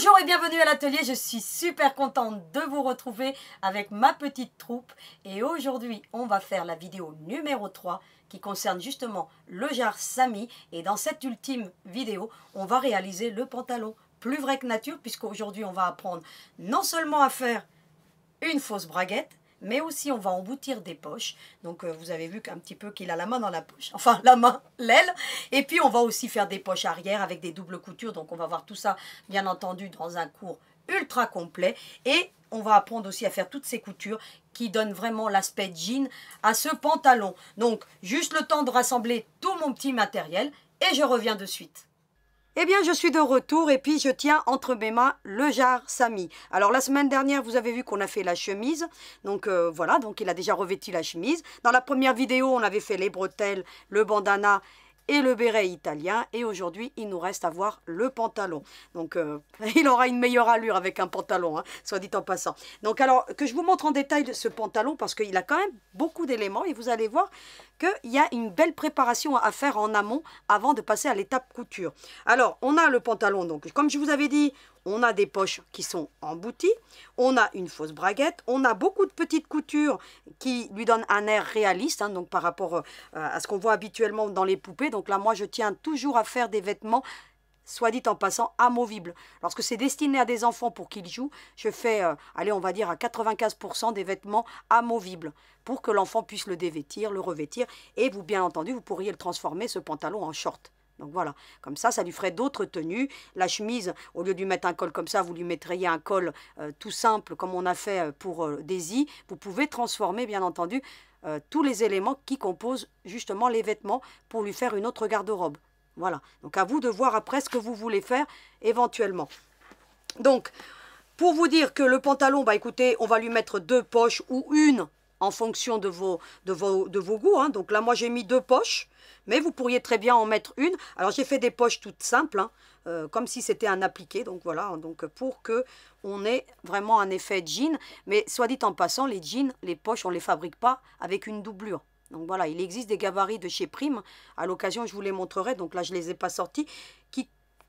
Bonjour et bienvenue à l'atelier, je suis super contente de vous retrouver avec ma petite troupe et aujourd'hui on va faire la vidéo numéro 3 qui concerne justement le jar Samy et dans cette ultime vidéo on va réaliser le pantalon plus vrai que nature puisqu'aujourd'hui on va apprendre non seulement à faire une fausse braguette mais aussi on va emboutir des poches. Donc vous avez vu qu'un petit peu qu'il a la main dans la poche, enfin la main, l'aile. Et puis on va aussi faire des poches arrière avec des doubles coutures. Donc on va voir tout ça bien entendu dans un cours ultra complet. Et on va apprendre aussi à faire toutes ces coutures qui donnent vraiment l'aspect jean à ce pantalon. Donc juste le temps de rassembler tout mon petit matériel et je reviens de suite. Eh bien, je suis de retour et puis je tiens entre mes mains le jar Samy. Alors, la semaine dernière, vous avez vu qu'on a fait la chemise. Donc, voilà, donc il a déjà revêtu la chemise. Dans la première vidéo, on avait fait les bretelles, le bandana et le béret italien. Et aujourd'hui, il nous reste à voir le pantalon. Donc, il aura une meilleure allure avec un pantalon, hein, soit dit en passant. Donc, alors, que je vous montre en détail ce pantalon parce qu'il a quand même beaucoup d'éléments et vous allez voir qu'il y a une belle préparation à faire en amont avant de passer à l'étape couture. Alors, on a le pantalon, donc comme je vous avais dit, on a des poches qui sont embouties, on a une fausse braguette, on a beaucoup de petites coutures qui lui donnent un air réaliste, hein, donc par rapport à ce qu'on voit habituellement dans les poupées. Donc là, moi, je tiens toujours à faire des vêtements, soit dit en passant, amovibles. Lorsque c'est destiné à des enfants pour qu'ils jouent, je fais, allez, on va dire à 95% des vêtements amovibles pour que l'enfant puisse le dévêtir, le revêtir. Et vous, bien entendu, vous pourriez le transformer, ce pantalon, en short. Donc voilà, comme ça lui ferait d'autres tenues. La chemise, au lieu de lui mettre un col comme ça, vous lui mettriez un col tout simple, comme on a fait pour Daisy. Vous pouvez transformer, bien entendu, tous les éléments qui composent justement les vêtements pour lui faire une autre garde-robe. Voilà, donc à vous de voir après ce que vous voulez faire éventuellement. Donc, pour vous dire que le pantalon, bah écoutez, on va lui mettre 2 poches ou une en fonction de vos goûts. Hein. Donc là, moi, j'ai mis 2 poches, mais vous pourriez très bien en mettre une. Alors, j'ai fait des poches toutes simples, hein, comme si c'était un appliqué. Donc voilà, hein, donc pour que on ait vraiment un effet jean. Mais soit dit en passant, les jeans, les poches, on ne les fabrique pas avec une doublure. Donc voilà, il existe des gabarits de chez Prime. À l'occasion, je vous les montrerai. Donc là, je ne les ai pas sortis,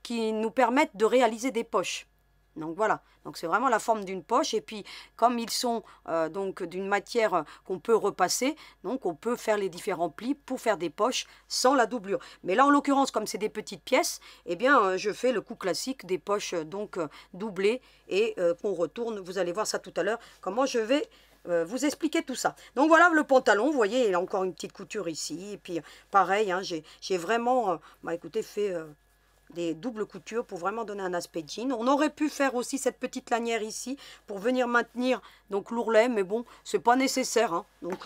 qui nous permettent de réaliser des poches. Donc voilà, donc c'est vraiment la forme d'une poche et puis comme ils sont donc d'une matière qu'on peut repasser, donc on peut faire les différents plis pour faire des poches sans la doublure. Mais là en l'occurrence comme c'est des petites pièces, eh bien je fais le coup classique des poches donc doublées et qu'on retourne. Vous allez voir ça tout à l'heure, comment je vais vous expliquer tout ça. Donc voilà le pantalon, vous voyez il a encore une petite couture ici et puis pareil, hein, j'ai vraiment, bah écoutez, fait... des doubles coutures pour vraiment donner un aspect jean. On aurait pu faire aussi cette petite lanière ici pour venir maintenir donc l'ourlet, mais bon, c'est pas nécessaire. Hein. Donc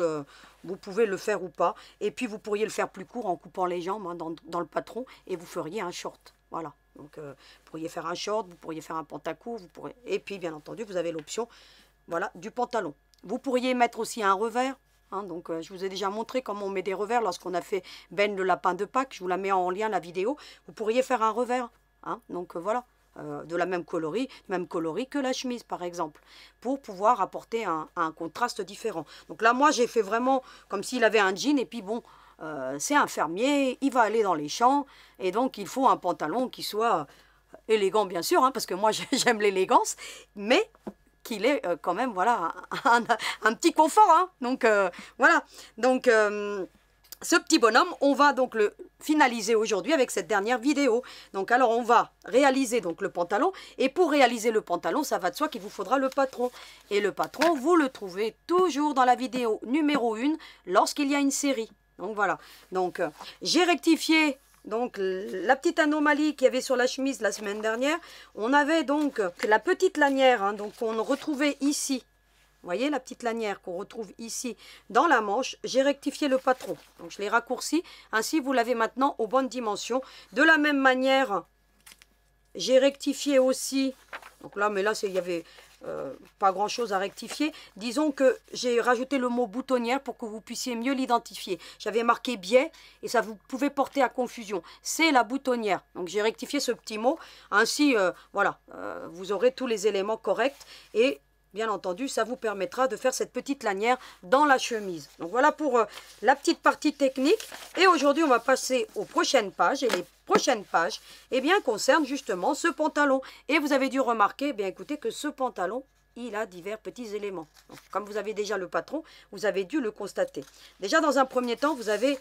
vous pouvez le faire ou pas. Et puis vous pourriez le faire plus court en coupant les jambes hein, dans le patron et vous feriez un short. Voilà. Donc vous pourriez faire un short, vous pourriez faire un pantacourt, vous pourriez... et puis bien entendu vous avez l'option voilà, du pantalon. Vous pourriez mettre aussi un revers. Hein, donc je vous ai déjà montré comment on met des revers lorsqu'on a fait Ben le lapin de Pâques. Je vous la mets en lien la vidéo. Vous pourriez faire un revers. Hein, donc voilà, de la même coloris que la chemise par exemple. Pour pouvoir apporter un contraste différent. Donc là moi j'ai fait vraiment comme s'il avait un jean et puis bon... c'est un fermier, il va aller dans les champs et donc il faut un pantalon qui soit élégant bien sûr, hein, parce que moi j'aime l'élégance, mais qu'il ait quand même voilà, un petit confort. Hein. Donc voilà, donc ce petit bonhomme, on va donc le finaliser aujourd'hui avec cette dernière vidéo. Donc alors on va réaliser donc le pantalon et pour réaliser le pantalon, ça va de soi qu'il vous faudra le patron. Et le patron, vous le trouvez toujours dans la vidéo numéro 1 lorsqu'il y a une série. Donc voilà, donc j'ai rectifié donc la petite anomalie qu'il y avait sur la chemise la semaine dernière. On avait donc la petite lanière hein, donc qu'on retrouvait ici. Vous voyez la petite lanière qu'on retrouve ici dans la manche. J'ai rectifié le patron. Donc je l'ai raccourci. Ainsi vous l'avez maintenant aux bonnes dimensions. De la même manière, j'ai rectifié aussi. Donc là, mais là, il y avait... pas grand chose à rectifier. Disons que j'ai rajouté le mot boutonnière pour que vous puissiez mieux l'identifier. J'avais marqué biais et ça vous pouvait porter à confusion. C'est la boutonnière. Donc j'ai rectifié ce petit mot. Ainsi, voilà, vous aurez tous les éléments corrects et bien entendu, ça vous permettra de faire cette petite lanière dans la chemise. Donc voilà pour la petite partie technique. Et aujourd'hui, on va passer aux prochaines pages. Et les prochaines pages, eh bien, concernent justement ce pantalon. Et vous avez dû remarquer, eh bien, écoutez, que ce pantalon, il a divers petits éléments. Donc, comme vous avez déjà le patron, vous avez dû le constater. Déjà, dans un premier temps, vous avez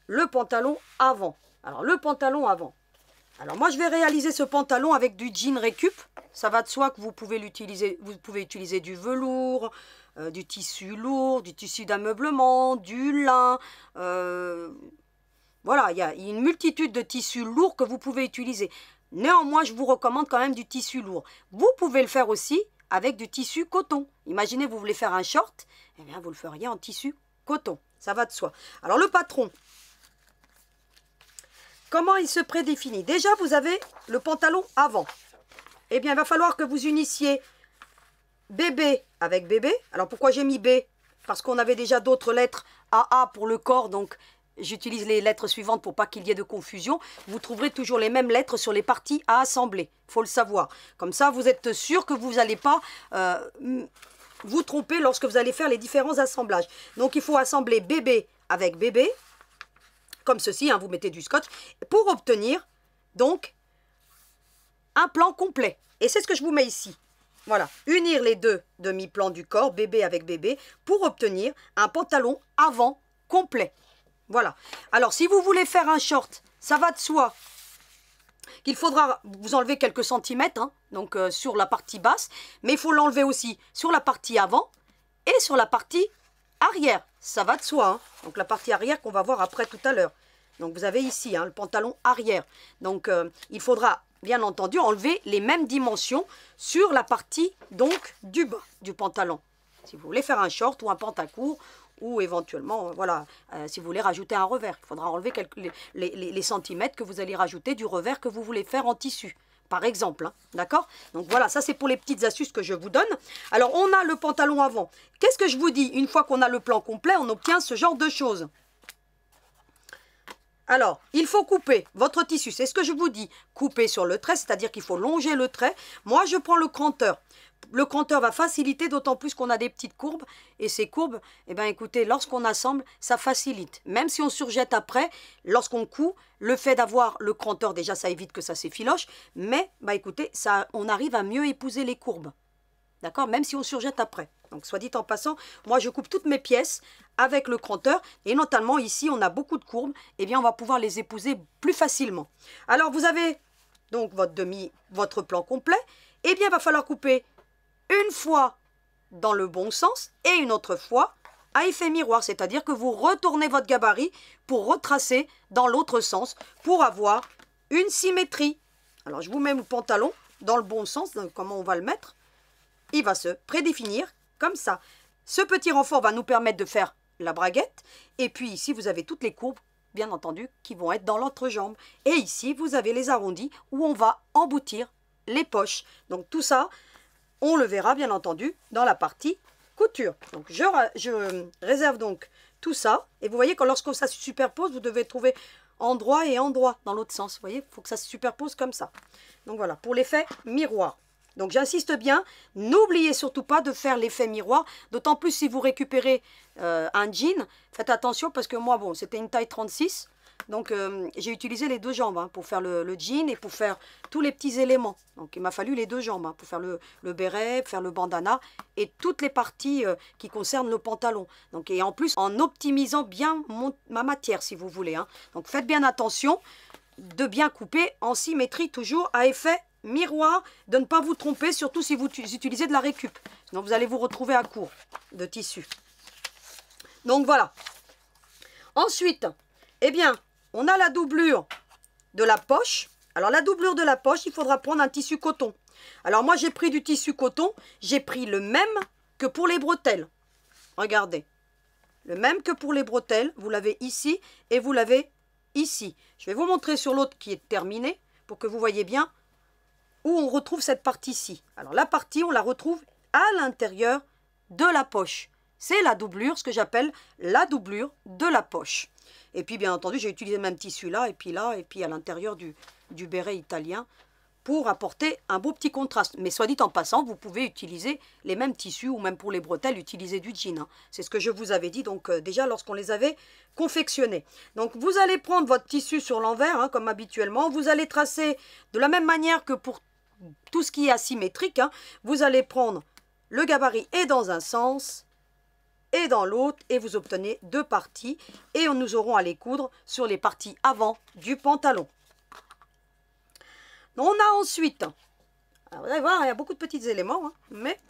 le pantalon avant. Alors, le pantalon avant. Alors, moi, je vais réaliser ce pantalon avec du jean récup. Ça va de soi que vous pouvez l'utiliser. Vous pouvez utiliser du velours, du tissu lourd, du tissu d'ameublement, du lin. Voilà, il y a une multitude de tissus lourds que vous pouvez utiliser. Néanmoins, je vous recommande quand même du tissu lourd. Vous pouvez le faire aussi avec du tissu coton. Imaginez, vous voulez faire un short, eh bien, vous le feriez en tissu coton. Ça va de soi. Alors, le patron, comment il se prédéfinit? Déjà, vous avez le pantalon avant. Eh bien, il va falloir que vous unissiez bébé avec bébé. Alors, pourquoi j'ai mis B? Parce qu'on avait déjà d'autres lettres AA pour le corps, donc j'utilise les lettres suivantes pour pas qu'il y ait de confusion. Vous trouverez toujours les mêmes lettres sur les parties à assembler. Il faut le savoir. Comme ça, vous êtes sûr que vous n'allez pas vous tromper lorsque vous allez faire les différents assemblages. Donc, il faut assembler bébé avec bébé. Comme ceci, hein, vous mettez du scotch. Pour obtenir, donc, un plan complet. Et c'est ce que je vous mets ici. Voilà. Unir les deux demi-plans du corps, bébé avec bébé, pour obtenir un pantalon avant complet. Voilà. Alors, si vous voulez faire un short, ça va de soi qu'il faudra vous enlever quelques centimètres, hein, donc sur la partie basse, mais il faut l'enlever aussi sur la partie avant et sur la partie arrière. Ça va de soi, hein. Donc la partie arrière qu'on va voir après tout à l'heure. Donc vous avez ici hein, le pantalon arrière. Donc il faudra bien entendu enlever les mêmes dimensions sur la partie donc du bas du pantalon. Si vous voulez faire un short ou un pantacourt, ou éventuellement, voilà, si vous voulez rajouter un revers. Il faudra enlever les centimètres que vous allez rajouter du revers que vous voulez faire en tissu, par exemple. Hein, d'accord? Donc voilà, ça c'est pour les petites astuces que je vous donne. Alors, on a le pantalon avant. Qu'est-ce que je vous dis? Une fois qu'on a le plan complet, on obtient ce genre de choses. Alors, il faut couper votre tissu. C'est ce que je vous dis. Couper sur le trait, c'est-à-dire qu'il faut longer le trait. Moi, je prends le cranteur. Le cranteur va faciliter, d'autant plus qu'on a des petites courbes. Et ces courbes, eh bien, écoutez, lorsqu'on assemble, ça facilite. Même si on surjette après, lorsqu'on coud, le fait d'avoir le cranteur, déjà, ça évite que ça s'effiloche. Mais, bah, écoutez, ça, on arrive à mieux épouser les courbes. D'accord? Même si on surjette après. Donc, soit dit en passant, moi, je coupe toutes mes pièces avec le cranteur. Et notamment, ici, on a beaucoup de courbes. Eh bien, on va pouvoir les épouser plus facilement. Alors, vous avez donc votre plan complet. Eh bien, il va falloir couper une fois dans le bon sens et une autre fois à effet miroir. C'est-à-dire que vous retournez votre gabarit pour retracer dans l'autre sens pour avoir une symétrie. Alors, je vous mets le pantalon dans le bon sens. Donc, comment on va le mettre? Il va se prédéfinir comme ça. Ce petit renfort va nous permettre de faire la braguette. Et puis ici, vous avez toutes les courbes, bien entendu, qui vont être dans l'entrejambe. Et ici, vous avez les arrondis où on va emboutir les poches. Donc tout ça, on le verra bien entendu dans la partie couture. Donc je réserve donc tout ça. Et vous voyez que lorsque ça se superpose, vous devez trouver endroit et endroit dans l'autre sens. Vous voyez, il faut que ça se superpose comme ça. Donc voilà, pour l'effet miroir. Donc j'insiste bien, n'oubliez surtout pas de faire l'effet miroir, d'autant plus si vous récupérez un jean, faites attention parce que moi, bon, c'était une taille 36, donc j'ai utilisé les deux jambes hein, pour faire le jean et pour faire tous les petits éléments. Donc il m'a fallu les deux jambes hein, pour faire le béret, faire le bandana et toutes les parties qui concernent le pantalon. Donc, et en plus, en optimisant bien ma matière si vous voulez. Hein. Donc faites bien attention de bien couper en symétrie, toujours à effet miroir, de ne pas vous tromper, surtout si vous utilisez de la récup. Sinon, vous allez vous retrouver à court de tissu. Donc, voilà. Ensuite, eh bien, on a la doublure de la poche. Alors, la doublure de la poche, il faudra prendre un tissu coton. Alors, moi, j'ai pris du tissu coton. J'ai pris le même que pour les bretelles. Regardez. Le même que pour les bretelles. Vous l'avez ici et vous l'avez ici. Je vais vous montrer sur l'autre qui est terminé pour que vous voyez bien où on retrouve cette partie-ci. Alors la partie, on la retrouve à l'intérieur de la poche. C'est la doublure, ce que j'appelle la doublure de la poche. Et puis bien entendu, j'ai utilisé le même tissu là, et puis à l'intérieur du béret italien pour apporter un beau petit contraste. Mais soit dit en passant, vous pouvez utiliser les mêmes tissus ou même pour les bretelles, utiliser du jean. Hein. C'est ce que je vous avais dit donc déjà lorsqu'on les avait confectionnés. Donc vous allez prendre votre tissu sur l'envers, hein, comme habituellement. Vous allez tracer de la même manière que pour tout ce qui est asymétrique. Hein. Vous allez prendre le gabarit et dans un sens et dans l'autre et vous obtenez deux parties. Et nous aurons à les coudre sur les parties avant du pantalon. On a ensuite, alors vous allez voir, il y a beaucoup de petits éléments, hein, mais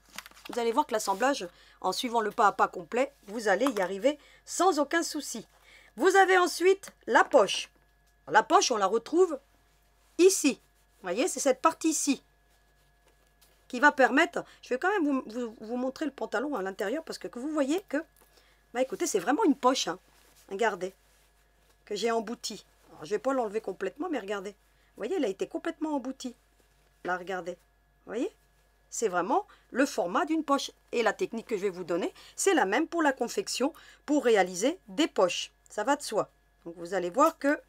vous allez voir que l'assemblage, en suivant le pas à pas complet, vous allez y arriver sans aucun souci. Vous avez ensuite la poche. La poche, on la retrouve ici. Vous voyez, c'est cette partie-ci qui va permettre, je vais quand même vous montrer le pantalon à l'intérieur parce que vous voyez que, bah écoutez, c'est vraiment une poche, hein, regardez, que j'ai emboutie. Alors, je ne vais pas l'enlever complètement, mais regardez. Vous voyez, elle a été complètement emboutie. Là, regardez. Vous voyez? C'est vraiment le format d'une poche. Et la technique que je vais vous donner, c'est la même pour la confection, pour réaliser des poches. Ça va de soi. Donc, vous allez voir que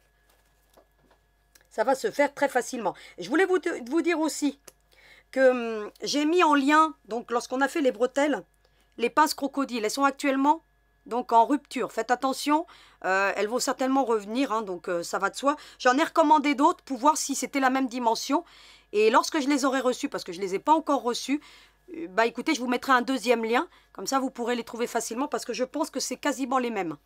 ça va se faire très facilement. Et je voulais vous dire aussi que j'ai mis en lien, donc lorsqu'on a fait les bretelles, les pinces crocodiles. Elles sont actuellement donc en rupture. Faites attention, elles vont certainement revenir, hein, donc ça va de soi. J'en ai recommandé d'autres pour voir si c'était la même dimension. Et lorsque je les aurai reçues, parce que je ne les ai pas encore reçues, bah écoutez, je vous mettrai un deuxième lien. Comme ça, vous pourrez les trouver facilement parce que je pense que c'est quasiment les mêmes.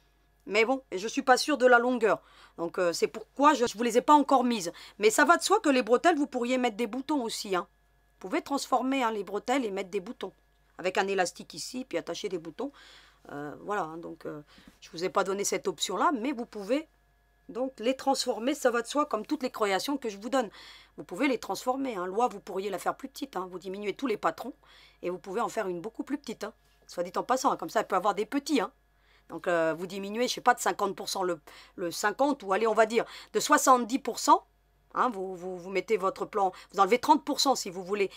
Mais bon, je ne suis pas sûre de la longueur. Donc c'est pourquoi je ne vous les ai pas encore mises. Mais ça va de soi que les bretelles, vous pourriez mettre des boutons aussi. Hein. Vous pouvez transformer hein, les bretelles et mettre des boutons. Avec un élastique ici, puis attacher des boutons. Voilà, hein, donc je ne vous ai pas donné cette option-là, mais vous pouvez donc les transformer, ça va de soi, comme toutes les créations que je vous donne. Vous pouvez les transformer. Hein. L'oie, vous pourriez la faire plus petite. Hein. Vous diminuez tous les patrons et vous pouvez en faire une beaucoup plus petite. Hein. Soit dit en passant, hein. Comme ça, elle peut avoir des petits. Hein. Donc, vous diminuez, je ne sais pas, de 50% le 50, ou allez, on va dire de 70%. Hein, vous mettez votre plan, vous enlevez 30% si vous voulez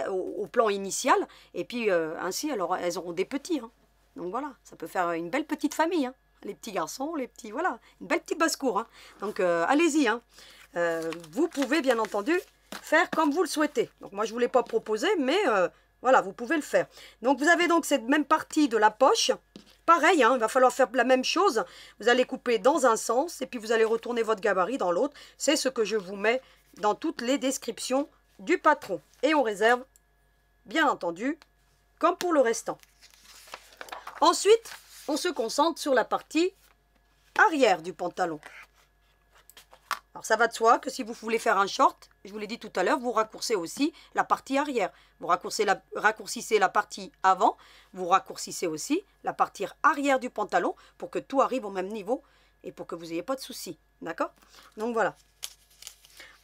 au plan initial. Et puis, ainsi, alors, elles auront des petits. Hein. Donc voilà, ça peut faire une belle petite famille, hein. Les petits garçons, les petits, voilà, une belle petite basse-cour. Hein. Donc allez-y, hein. Vous pouvez bien entendu faire comme vous le souhaitez. Donc moi je ne vous l'ai pas proposé, mais voilà, vous pouvez le faire. Donc vous avez donc cette même partie de la poche, pareil, hein, il va falloir faire la même chose. Vous allez couper dans un sens et puis vous allez retourner votre gabarit dans l'autre. C'est ce que je vous mets dans toutes les descriptions du patron. Et on réserve, bien entendu, comme pour le restant. Ensuite, on se concentre sur la partie arrière du pantalon. Alors ça va de soi que si vous voulez faire un short, je vous l'ai dit tout à l'heure, vous raccourcissez aussi la partie arrière. Vous raccourcissez la partie avant, vous raccourcissez aussi la partie arrière du pantalon pour que tout arrive au même niveau et pour que vous n'ayez pas de soucis. D'accord? Donc voilà.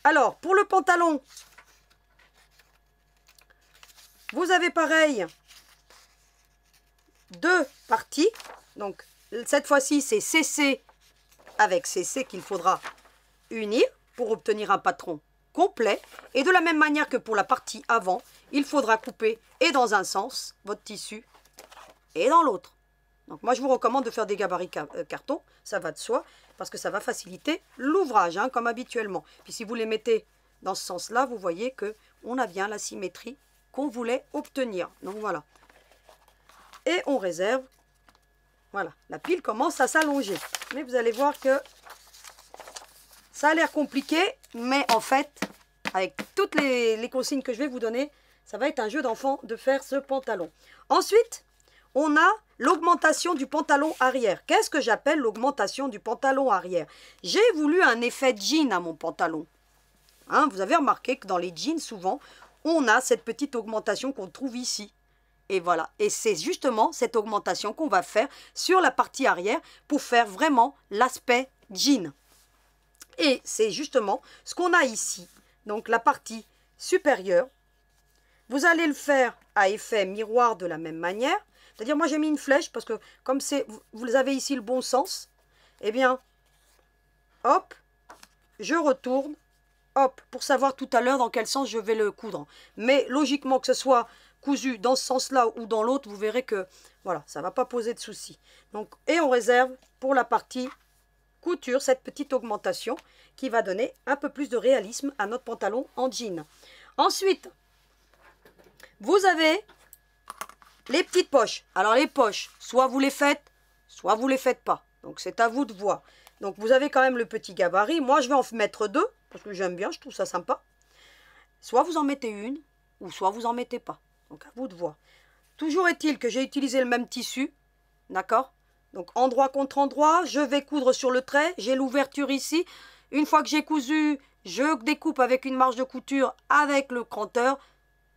Alors, pour le pantalon, vous avez pareil deux parties. Donc, cette fois-ci, c'est CC avec CC qu'il faudra unir pour obtenir un patron complet. Et de la même manière que pour la partie avant, il faudra couper et dans un sens votre tissu et dans l'autre. Donc, moi, je vous recommande de faire des gabarits carton. Ça va de soi parce que ça va faciliter l'ouvrage, hein, comme habituellement. Puis, si vous les mettez dans ce sens-là, vous voyez qu'on a bien la symétrie qu'on voulait obtenir. Donc, voilà. Et on réserve. Voilà, la pile commence à s'allonger. Mais vous allez voir que ça a l'air compliqué. Mais en fait, avec toutes les consignes que je vais vous donner, ça va être un jeu d'enfant de faire ce pantalon. Ensuite, on a l'augmentation du pantalon arrière. Qu'est-ce que j'appelle l'augmentation du pantalon arrière? J'ai voulu un effet jean à mon pantalon. Hein, vous avez remarqué que dans les jeans, souvent, on a cette petite augmentation qu'on trouve ici. Et voilà, et c'est justement cette augmentation qu'on va faire sur la partie arrière pour faire vraiment l'aspect jean. Et c'est justement ce qu'on a ici. Donc la partie supérieure, vous allez le faire à effet miroir de la même manière. C'est-à-dire, moi j'ai mis une flèche parce que comme vous avez ici le bon sens, eh bien, hop, je retourne, hop, pour savoir tout à l'heure dans quel sens je vais le coudre. Mais logiquement que ce soit cousu dans ce sens-là ou dans l'autre, vous verrez que voilà, ça ne va pas poser de soucis. Donc, et on réserve pour la partie couture, cette petite augmentation qui va donner un peu plus de réalisme à notre pantalon en jean. Ensuite, vous avez les petites poches. Alors les poches, soit vous les faites, soit vous les faites pas. Donc c'est à vous de voir. Donc vous avez quand même le petit gabarit. Moi je vais en mettre 2 parce que j'aime bien, je trouve ça sympa. Soit vous en mettez une, ou soit vous en mettez pas. Donc à vous de voir. Toujours est-il que j'ai utilisé le même tissu, d'accord? Donc endroit contre endroit, je vais coudre sur le trait, j'ai l'ouverture ici. Une fois que j'ai cousu, je découpe avec une marge de couture avec le cranteur,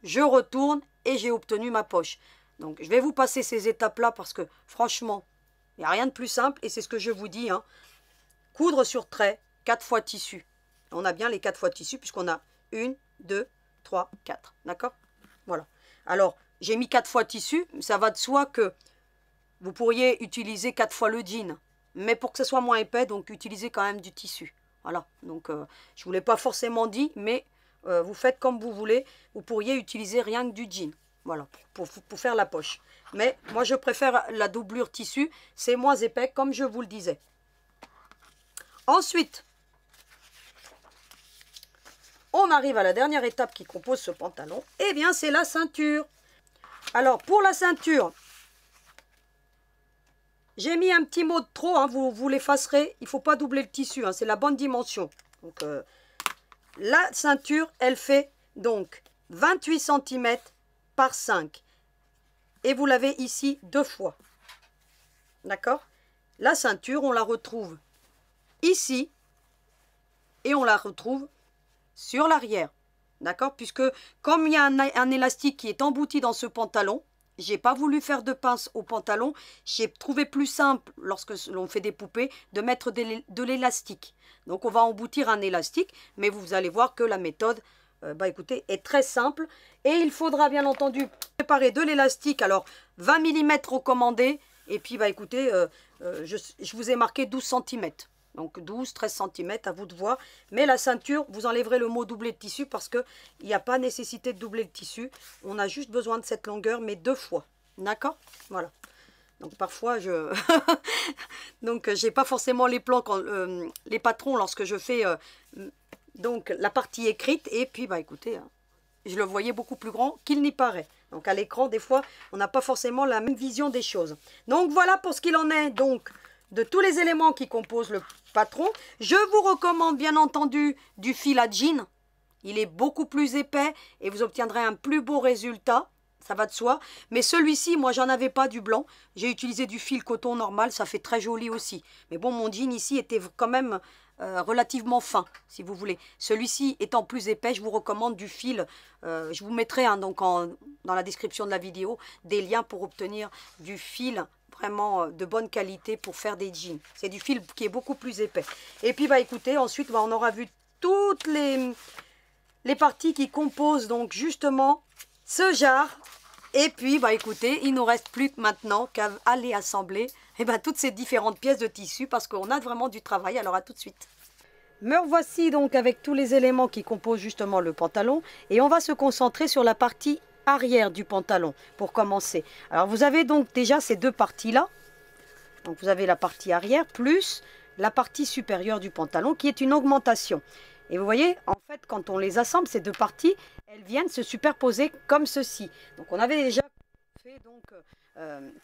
je retourne et j'ai obtenu ma poche. Donc je vais vous passer ces étapes-là parce que franchement, il n'y a rien de plus simple et c'est ce que je vous dis, hein. Coudre sur trait, 4 fois tissu. On a bien les 4 fois tissu puisqu'on a 1, 2, 3, 4. D'accord? Voilà. Alors, j'ai mis 4 fois tissu. Ça va de soi que vous pourriez utiliser 4 fois le jean. Mais pour que ce soit moins épais, donc utilisez quand même du tissu. Voilà. Donc, je ne vous l'ai pas forcément dit, mais vous faites comme vous voulez. Vous pourriez utiliser rien que du jean. Voilà, pour faire la poche. Mais moi, je préfère la doublure tissu. C'est moins épais, comme je vous le disais. Ensuite, on arrive à la dernière étape qui compose ce pantalon. Eh bien, c'est la ceinture. Alors, pour la ceinture, j'ai mis un petit mot de trop. Hein, vous l'effacerez. Il ne faut pas doubler le tissu. Hein, c'est la bonne dimension. Donc, la ceinture, elle fait donc 28 cm par 5. Et vous l'avez ici 2 fois. D'accord? La ceinture, on la retrouve ici. Et on la retrouve sur l'arrière. D'accord? Puisque comme il y a un élastique qui est embouti dans ce pantalon, j'ai pas voulu faire de pince au pantalon. J'ai trouvé plus simple, lorsque l'on fait des poupées, de mettre de l'élastique. Donc on va emboutir un élastique, mais vous allez voir que la méthode, écoutez, est très simple. Et il faudra bien entendu préparer de l'élastique. Alors 20 mm recommandé. Et puis écoutez, je vous ai marqué 12 cm. Donc 12, 13 cm, à vous de voir. Mais la ceinture, vous enlèverez le mot doublé de tissu parce qu'il n'y a pas nécessité de doubler le tissu. On a juste besoin de cette longueur, mais 2 fois. D'accord? Voilà. Donc parfois, donc j'ai pas forcément les plans, les patrons lorsque je fais donc la partie écrite. Et puis, écoutez, hein, je le voyais beaucoup plus grand qu'il n'y paraît. Donc à l'écran, des fois, on n'a pas forcément la même vision des choses. Donc voilà pour ce qu'il en est donc de tous les éléments qui composent le patron. Je vous recommande bien entendu du fil à jean. Il est beaucoup plus épais et vous obtiendrez un plus beau résultat. Ça va de soi. Mais celui-ci, moi, j'en avais pas du blanc. J'ai utilisé du fil coton normal. Ça fait très joli aussi. Mais bon, mon jean ici était quand même relativement fin, si vous voulez. Celui-ci étant plus épais, je vous recommande du fil. Je vous mettrai donc dans la description de la vidéo des liens pour obtenir du fil vraiment de bonne qualité pour faire des jeans. C'est du fil qui est beaucoup plus épais. Et puis, écoutez, ensuite, on aura vu toutes les parties qui composent donc justement ce jar. Et puis, écoutez, il ne nous reste plus que maintenant qu'à aller assembler toutes ces différentes pièces de tissu parce qu'on a vraiment du travail. Alors, à tout de suite. Me revoici donc avec tous les éléments qui composent justement le pantalon. Et on va se concentrer sur la partie arrière du pantalon pour commencer. Alors, vous avez donc déjà ces deux parties-là. Donc, vous avez la partie arrière plus la partie supérieure du pantalon qui est une augmentation. Et vous voyez, en fait, quand on les assemble, ces deux parties, elles viennent se superposer comme ceci. Donc, on avait déjà fait donc,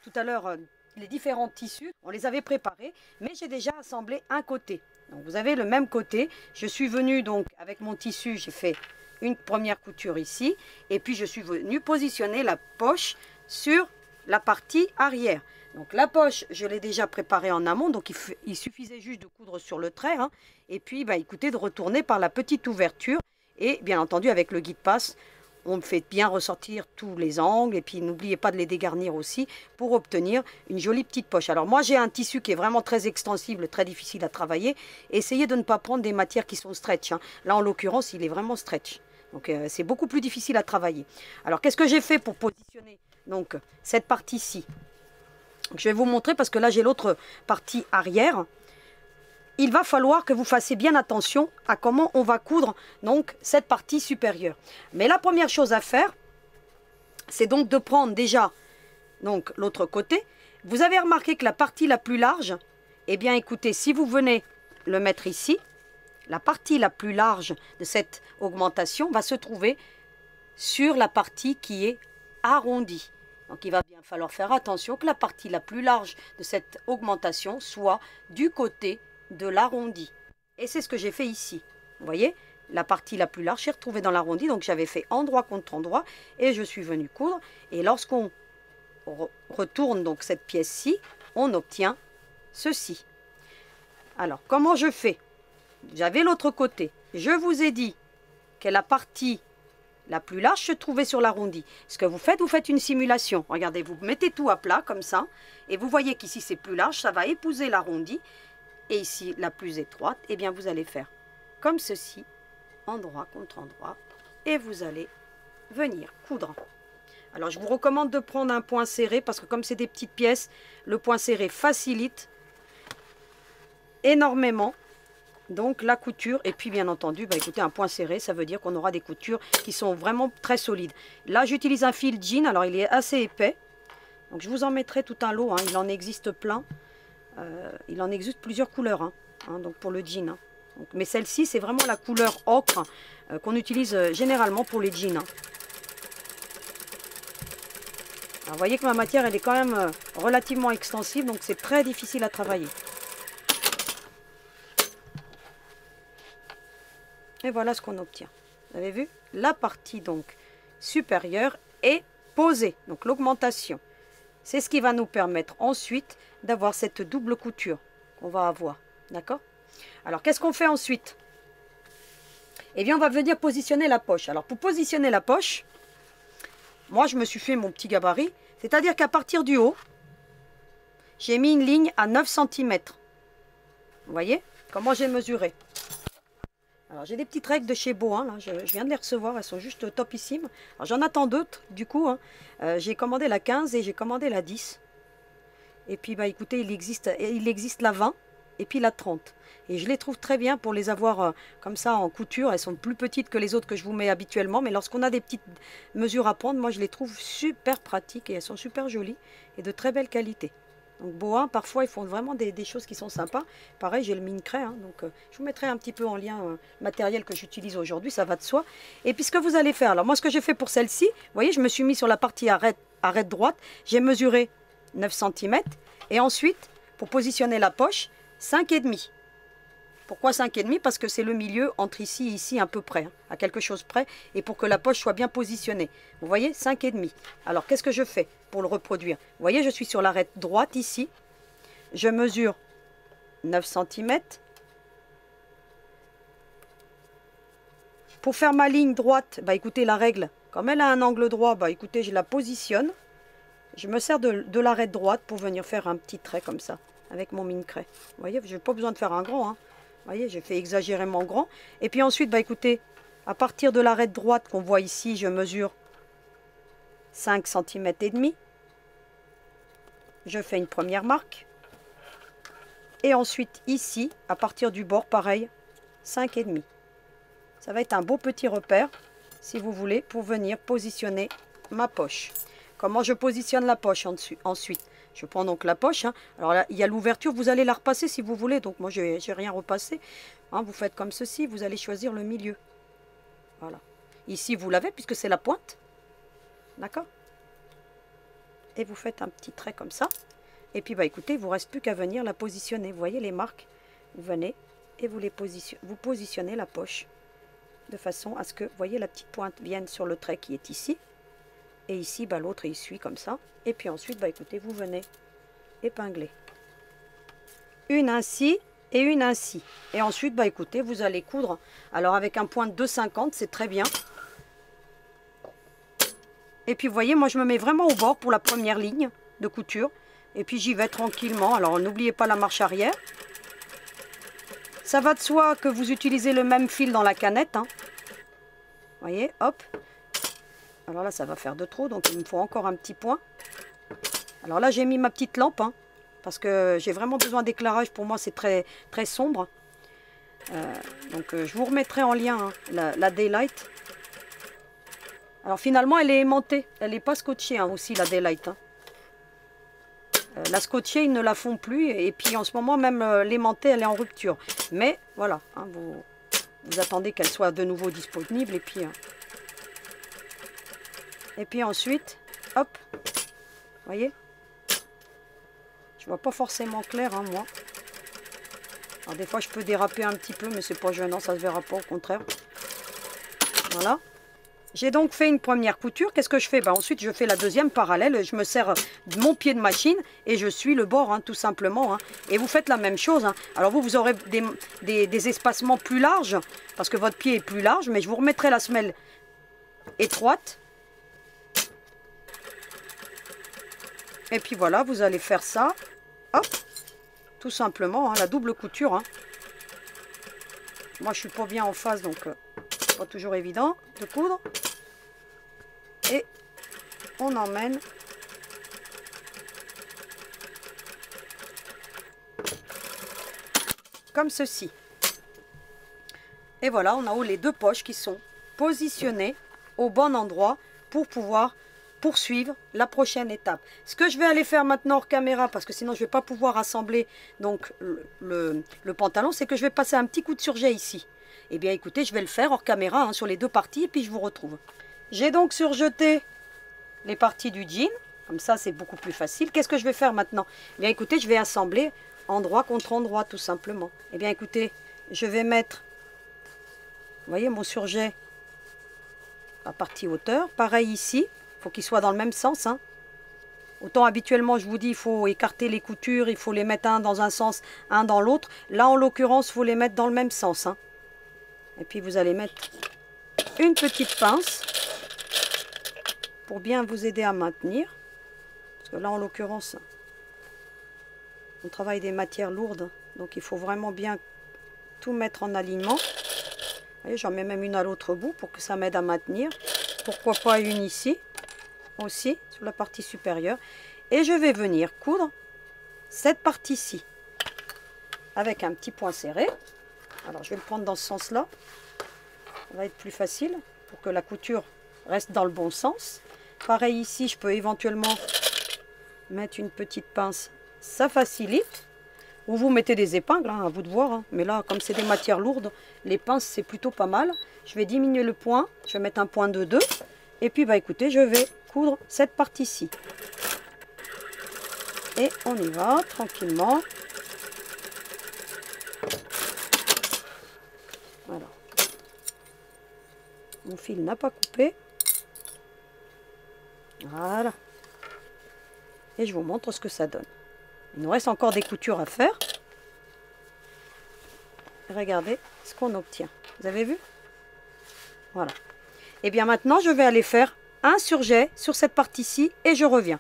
tout à l'heure les différents tissus. On les avait préparés, mais j'ai déjà assemblé un côté. Donc, vous avez le même côté. Je suis venue donc avec mon tissu, j'ai fait une première couture ici. Et puis, je suis venue positionner la poche sur la partie arrière. Donc la poche, je l'ai déjà préparée en amont, donc il suffisait juste de coudre sur le trait. Hein, et puis, écoutez, de retourner par la petite ouverture. Et bien entendu, avec le guide-passe, on fait bien ressortir tous les angles. Et puis, n'oubliez pas de les dégarnir aussi pour obtenir une jolie petite poche. Alors moi, j'ai un tissu qui est vraiment très extensible, très difficile à travailler. Essayez de ne pas prendre des matières qui sont stretch. Hein. Là, en l'occurrence, il est vraiment stretch. Donc, c'est beaucoup plus difficile à travailler. Alors, qu'est-ce que j'ai fait pour positionner donc cette partie-ci? Je vais vous montrer parce que là, j'ai l'autre partie arrière. Il va falloir que vous fassiez bien attention à comment on va coudre donc cette partie supérieure. Mais la première chose à faire, c'est donc de prendre déjà donc l'autre côté. Vous avez remarqué que la partie la plus large, eh bien écoutez, si vous venez le mettre ici. La partie la plus large de cette augmentation va se trouver sur la partie qui est arrondie. Donc il va bien falloir faire attention que la partie la plus large de cette augmentation soit du côté de l'arrondi. Et c'est ce que j'ai fait ici. Vous voyez, la partie la plus large est retrouvée dans l'arrondi. Donc j'avais fait endroit contre endroit et je suis venue coudre. Et lorsqu'on retourne donc cette pièce-ci, on obtient ceci. Alors comment je fais? J'avais l'autre côté. Je vous ai dit que la partie la plus large se trouvait sur l'arrondi. Ce que vous faites une simulation. Regardez, vous mettez tout à plat comme ça. Et vous voyez qu'ici c'est plus large, ça va épouser l'arrondi. Et ici la plus étroite, eh bien vous allez faire comme ceci, endroit contre endroit. Et vous allez venir coudre. Alors je vous recommande de prendre un point serré parce que comme c'est des petites pièces, le point serré facilite énormément donc la couture. Et puis bien entendu, bah, écoutez, un point serré, ça veut dire qu'on aura des coutures qui sont vraiment très solides. Là j'utilise un fil jean, alors il est assez épais. Donc je vous en mettrai tout un lot, hein. Il en existe plein. Il en existe plusieurs couleurs, hein, donc pour le jean. Hein. Donc, mais celle-ci, c'est vraiment la couleur ocre qu'on utilise généralement pour les jeans. Hein. Alors, vous voyez que ma matière, elle est quand même relativement extensive, donc c'est très difficile à travailler. Et voilà ce qu'on obtient. Vous avez vu? La partie donc supérieure est posée, donc l'augmentation. C'est ce qui va nous permettre ensuite d'avoir cette double couture qu'on va avoir. D'accord? Alors, qu'est-ce qu'on fait ensuite? Eh bien, on va venir positionner la poche. Alors, pour positionner la poche, moi, je me suis fait mon petit gabarit. C'est-à-dire qu'à partir du haut, j'ai mis une ligne à 9 cm. Vous voyez comment j'ai mesuré? Alors, j'ai des petites règles de chez Beau, hein, là, je viens de les recevoir, elles sont juste topissimes. Alors, j'en attends d'autres, du coup. Hein. J'ai commandé la 15 et j'ai commandé la 10. Et puis, bah, écoutez, il existe la 20 et puis la 30. Et je les trouve très bien pour les avoir comme ça en couture. Elles sont plus petites que les autres que je vous mets habituellement. Mais lorsqu'on a des petites mesures à prendre, moi, je les trouve super pratiques et elles sont super jolies et de très belle qualité. Donc Boa, parfois ils font vraiment des choses qui sont sympas. Pareil, j'ai le mine craie, hein, donc je vous mettrai un petit peu en lien le matériel que j'utilise aujourd'hui, ça va de soi. Et puis ce que vous allez faire, alors moi ce que j'ai fait pour celle-ci, vous voyez, je me suis mis sur la partie arête droite, j'ai mesuré 9 cm. Et ensuite, pour positionner la poche, 5,5. Pourquoi 5,5? Parce que c'est le milieu entre ici et ici à peu près, hein, à quelque chose près, et pour que la poche soit bien positionnée. Vous voyez, 5,5. Alors, qu'est-ce que je fais pour le reproduire? Vous voyez, je suis sur l'arête droite ici. Je mesure 9 cm. Pour faire ma ligne droite, bah écoutez, la règle, comme elle a un angle droit, bah écoutez, je la positionne. Je me sers de l'arête droite pour venir faire un petit trait comme ça, avec mon mine craie. Vous voyez, je n'ai pas besoin de faire un grand, hein. Vous voyez, j'ai fait exagérément grand. Et puis ensuite, bah écoutez, à partir de l'arête droite qu'on voit ici, je mesure 5 cm et demi. Je fais une première marque. Et ensuite, ici, à partir du bord, pareil, 5,5. Ça va être un beau petit repère, si vous voulez, pour venir positionner ma poche. Comment je positionne la poche ensuite? Je prends donc la poche. Hein. Alors là, il y a l'ouverture. Vous allez la repasser si vous voulez. Donc moi, je n'ai rien repassé. Hein, vous faites comme ceci. Vous allez choisir le milieu. Voilà. Ici, vous l'avez puisque c'est la pointe. D'accord? Et vous faites un petit trait comme ça. Et puis, bah, écoutez, il ne vous reste plus qu'à venir la positionner. Vous voyez les marques? Vous venez et vous positionnez la poche de façon à ce que, vous voyez, la petite pointe vienne sur le trait qui est ici. Et ici, bah, l'autre, il suit comme ça. Et puis ensuite, bah, écoutez, vous venez épingler. Une ainsi et une ainsi. Et ensuite, bah, écoutez, vous allez coudre. Alors, avec un point de 2,50, c'est très bien. Et puis, vous voyez, moi, je me mets vraiment au bord pour la première ligne de couture. Et puis, j'y vais tranquillement. Alors, n'oubliez pas la marche arrière. Ça va de soi que vous utilisez le même fil dans la canette. Hein. Vous voyez, hop. Alors là, ça va faire de trop, donc il me faut encore un petit point. Alors là, j'ai mis ma petite lampe, hein, parce que j'ai vraiment besoin d'éclairage. Pour moi, c'est très, très sombre. Donc, je vous remettrai en lien hein, la Daylight. Alors finalement, elle est aimantée. Elle n'est pas scotchée hein, aussi, la Daylight. Hein. La scotchée, ils ne la font plus. Et puis en ce moment, même l'aimantée, elle est en rupture. Mais voilà, hein, vous attendez qu'elle soit de nouveau disponible. Et puis ensuite, hop, voyez, je vois pas forcément clair, hein, moi. Alors des fois, je peux déraper un petit peu, mais c'est pas gênant, ça se verra pas, au contraire. Voilà. J'ai donc fait une première couture. Qu'est-ce que je fais? Ensuite, je fais la deuxième parallèle. Je me sers de mon pied de machine et je suis le bord, hein, tout simplement. Hein. Et vous faites la même chose. Hein. Alors vous aurez des espacements plus larges parce que votre pied est plus large. Mais je vous remettrai la semelle étroite. Et puis voilà, vous allez faire ça. Hop, tout simplement, hein, la double couture. Hein. Moi, je suis pas bien en face, donc pas toujours évident de coudre. Et on emmène comme ceci. Et voilà, on a les deux poches qui sont positionnées au bon endroit pour pouvoir poursuivre la prochaine étape. Ce que je vais aller faire maintenant hors caméra, parce que sinon je ne vais pas pouvoir assembler donc le pantalon, c'est que je vais passer un petit coup de surjet ici. Eh bien écoutez, je vais le faire hors caméra, hein, sur les deux parties, et puis je vous retrouve. J'ai donc surjeté les parties du jean, comme ça c'est beaucoup plus facile. Qu'est-ce que je vais faire maintenant? Eh bien écoutez, je vais assembler endroit contre endroit tout simplement. Eh bien écoutez, je vais mettre, vous voyez mon surjet, la partie hauteur, pareil ici, il faut qu'il soit dans le même sens. Hein. Autant habituellement je vous dis, il faut écarter les coutures, il faut les mettre un dans un sens, un dans l'autre. Là en l'occurrence, il faut les mettre dans le même sens. Hein. Et puis vous allez mettre une petite pince pour bien vous aider à maintenir. Parce que là, en l'occurrence, on travaille des matières lourdes. Donc, il faut vraiment bien tout mettre en alignement. Vous voyez, j'en mets même une à l'autre bout pour que ça m'aide à maintenir. Pourquoi pas une ici, aussi, sur la partie supérieure. Et je vais venir coudre cette partie-ci avec un petit point serré. Alors, je vais le prendre dans ce sens-là. Ça va être plus facile pour que la couture reste dans le bon sens. Pareil ici, je peux éventuellement mettre une petite pince, ça facilite. Ou vous mettez des épingles, hein, à vous de voir. Hein. Mais là, comme c'est des matières lourdes, les pinces c'est plutôt pas mal. Je vais diminuer le point, je vais mettre un point de 2. Et puis écoutez, je vais coudre cette partie-ci. Et on y va tranquillement. Voilà. Mon fil n'a pas coupé. Voilà. Et je vous montre ce que ça donne. Il nous reste encore des coutures à faire. Regardez ce qu'on obtient. Vous avez vu? Voilà. Et bien maintenant, je vais aller faire un surjet sur cette partie-ci et je reviens.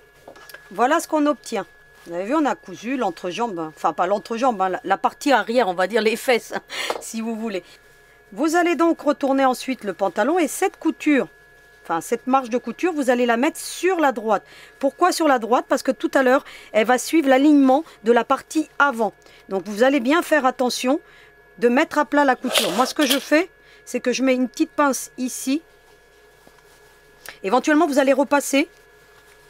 Voilà ce qu'on obtient. Vous avez vu, on a cousu l'entrejambe, enfin pas l'entrejambe, hein, la partie arrière, on va dire les fesses, hein, si vous voulez. Vous allez donc retourner ensuite le pantalon et cette couture, enfin cette marge de couture, vous allez la mettre sur la droite. Pourquoi sur la droite? Parce que tout à l'heure, elle va suivre l'alignement de la partie avant. Donc vous allez bien faire attention de mettre à plat la couture. Moi ce que je fais, c'est que je mets une petite pince ici. Éventuellement vous allez repasser,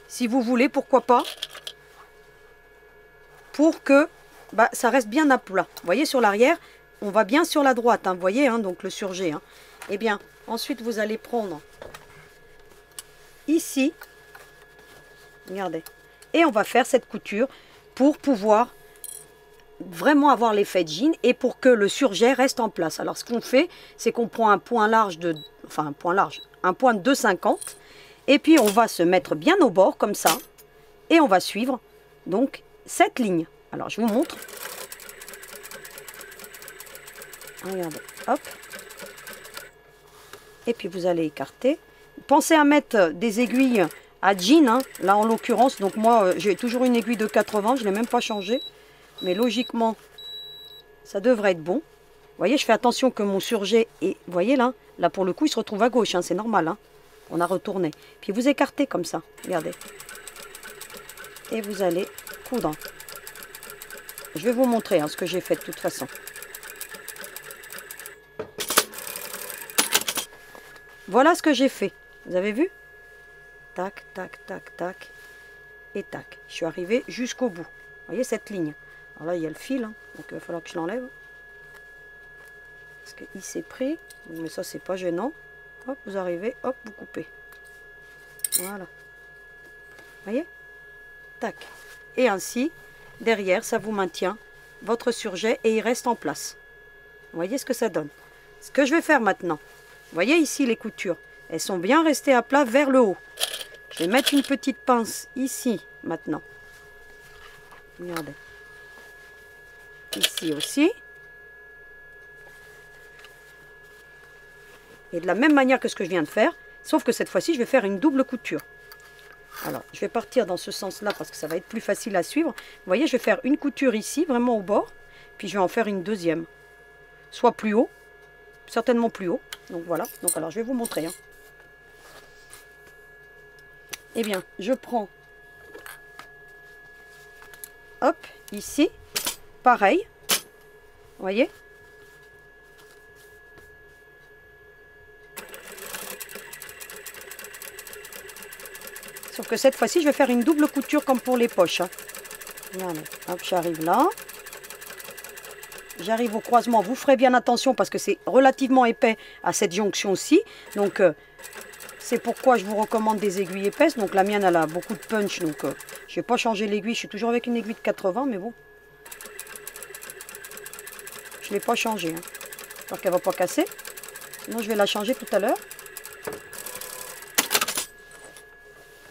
si vous voulez, pourquoi pas, pour que ça reste bien à plat. Vous voyez sur l'arrière, on va bien sur la droite, hein, vous voyez, hein, donc le surjet. Hein. Et bien, ensuite vous allez prendre ici, regardez, et on va faire cette couture pour pouvoir vraiment avoir l'effet de jean et pour que le surjet reste en place. Alors ce qu'on fait, c'est qu'on prend un point large de, enfin un point de 2,50 et puis on va se mettre bien au bord comme ça et on va suivre donc cette ligne. Alors je vous montre. Regardez, hop. Et puis vous allez écarter. Pensez à mettre des aiguilles à jean, hein, là en l'occurrence. Donc moi j'ai toujours une aiguille de 80, je ne l'ai même pas changée. Mais logiquement, ça devrait être bon. Vous voyez, je fais attention que mon surjet est, vous voyez là, là pour le coup il se retrouve à gauche, hein, c'est normal. Hein. On a retourné. Puis vous écartez comme ça, regardez. Et vous allez coudre. Je vais vous montrer hein, ce que j'ai fait de toute façon. Voilà ce que j'ai fait. Vous avez vu? Tac, tac, tac, tac. et tac. Je suis arrivée jusqu'au bout. Vous voyez cette ligne? Alors là, il y a le fil, hein, donc il va falloir que je l'enlève. Parce qu'il s'est pris. Mais ça, c'est pas gênant. Hop, vous arrivez, hop, vous coupez. Voilà. Vous voyez? Tac. Et ainsi, derrière, ça vous maintient votre surjet et il reste en place. Vous voyez ce que ça donne? Ce que je vais faire maintenant, vous voyez ici les coutures, elles sont bien restées à plat vers le haut. Je vais mettre une petite pince ici maintenant. Regardez. Ici aussi. Et de la même manière que ce que je viens de faire, sauf que cette fois-ci, je vais faire une double couture. Alors, je vais partir dans ce sens-là parce que ça va être plus facile à suivre. Vous voyez, je vais faire une couture ici, vraiment au bord, puis je vais en faire une deuxième. Soit plus haut, certainement plus haut. Donc voilà, donc alors je vais vous montrer. Hein. Eh bien, je prends, hop, ici, pareil, vous voyez. Sauf que cette fois-ci, je vais faire une double couture comme pour les poches. Hein. Voilà, hop, j'arrive là. J'arrive au croisement. Vous ferez bien attention parce que c'est relativement épais à cette jonction-ci. Donc, c'est pourquoi je vous recommande des aiguilles épaisses. Donc, la mienne, elle a beaucoup de punch. Donc, je ne vais pas changer l'aiguille. Je suis toujours avec une aiguille de 80, mais bon. Je ne l'ai pas changée. Hein. J'espère qu'elle ne va pas casser. Sinon, je vais la changer tout à l'heure.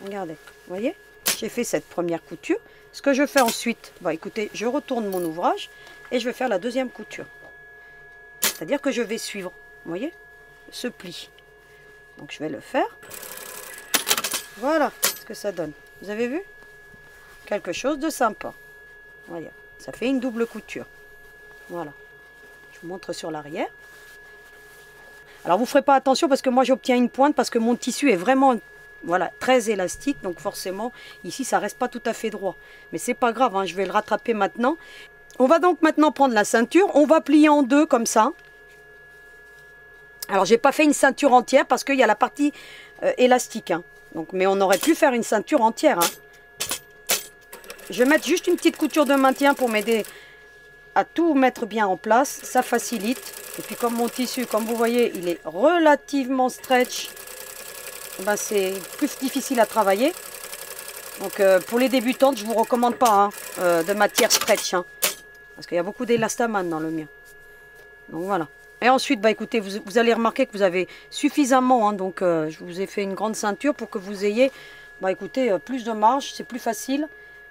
Regardez, vous voyez, j'ai fait cette première couture. Ce que je fais ensuite, bah écoutez, je retourne mon ouvrage et je vais faire la deuxième couture. C'est-à-dire que je vais suivre, vous voyez, ce pli. Donc je vais le faire. Voilà ce que ça donne. Vous avez vu? Quelque chose de sympa. Voyez, ça fait une double couture. Voilà. Je vous montre sur l'arrière. Alors vous ne ferez pas attention parce que moi j'obtiens une pointe parce que mon tissu est vraiment... Voilà, très élastique, donc forcément, ici, ça reste pas tout à fait droit. Mais c'est pas grave, hein, je vais le rattraper maintenant. On va donc maintenant prendre la ceinture. On va plier en deux comme ça. Alors, j'ai pas fait une ceinture entière parce qu'il y a la partie élastique. Hein. Donc, mais on aurait pu faire une ceinture entière. Hein. Je vais mettre juste une petite couture de maintien pour m'aider à tout mettre bien en place. Ça facilite. Et puis, comme mon tissu, comme vous voyez, il est relativement stretch. Ben, c'est plus difficile à travailler. Donc pour les débutantes, je ne vous recommande pas hein, de matière stretch. Hein, parce qu'il y a beaucoup d'élastamane dans le mien. Donc voilà. Et ensuite, bah, écoutez, vous allez remarquer que vous avez suffisamment. Hein, donc je vous ai fait une grande ceinture pour que vous ayez bah, écoutez, plus de marge. C'est plus facile.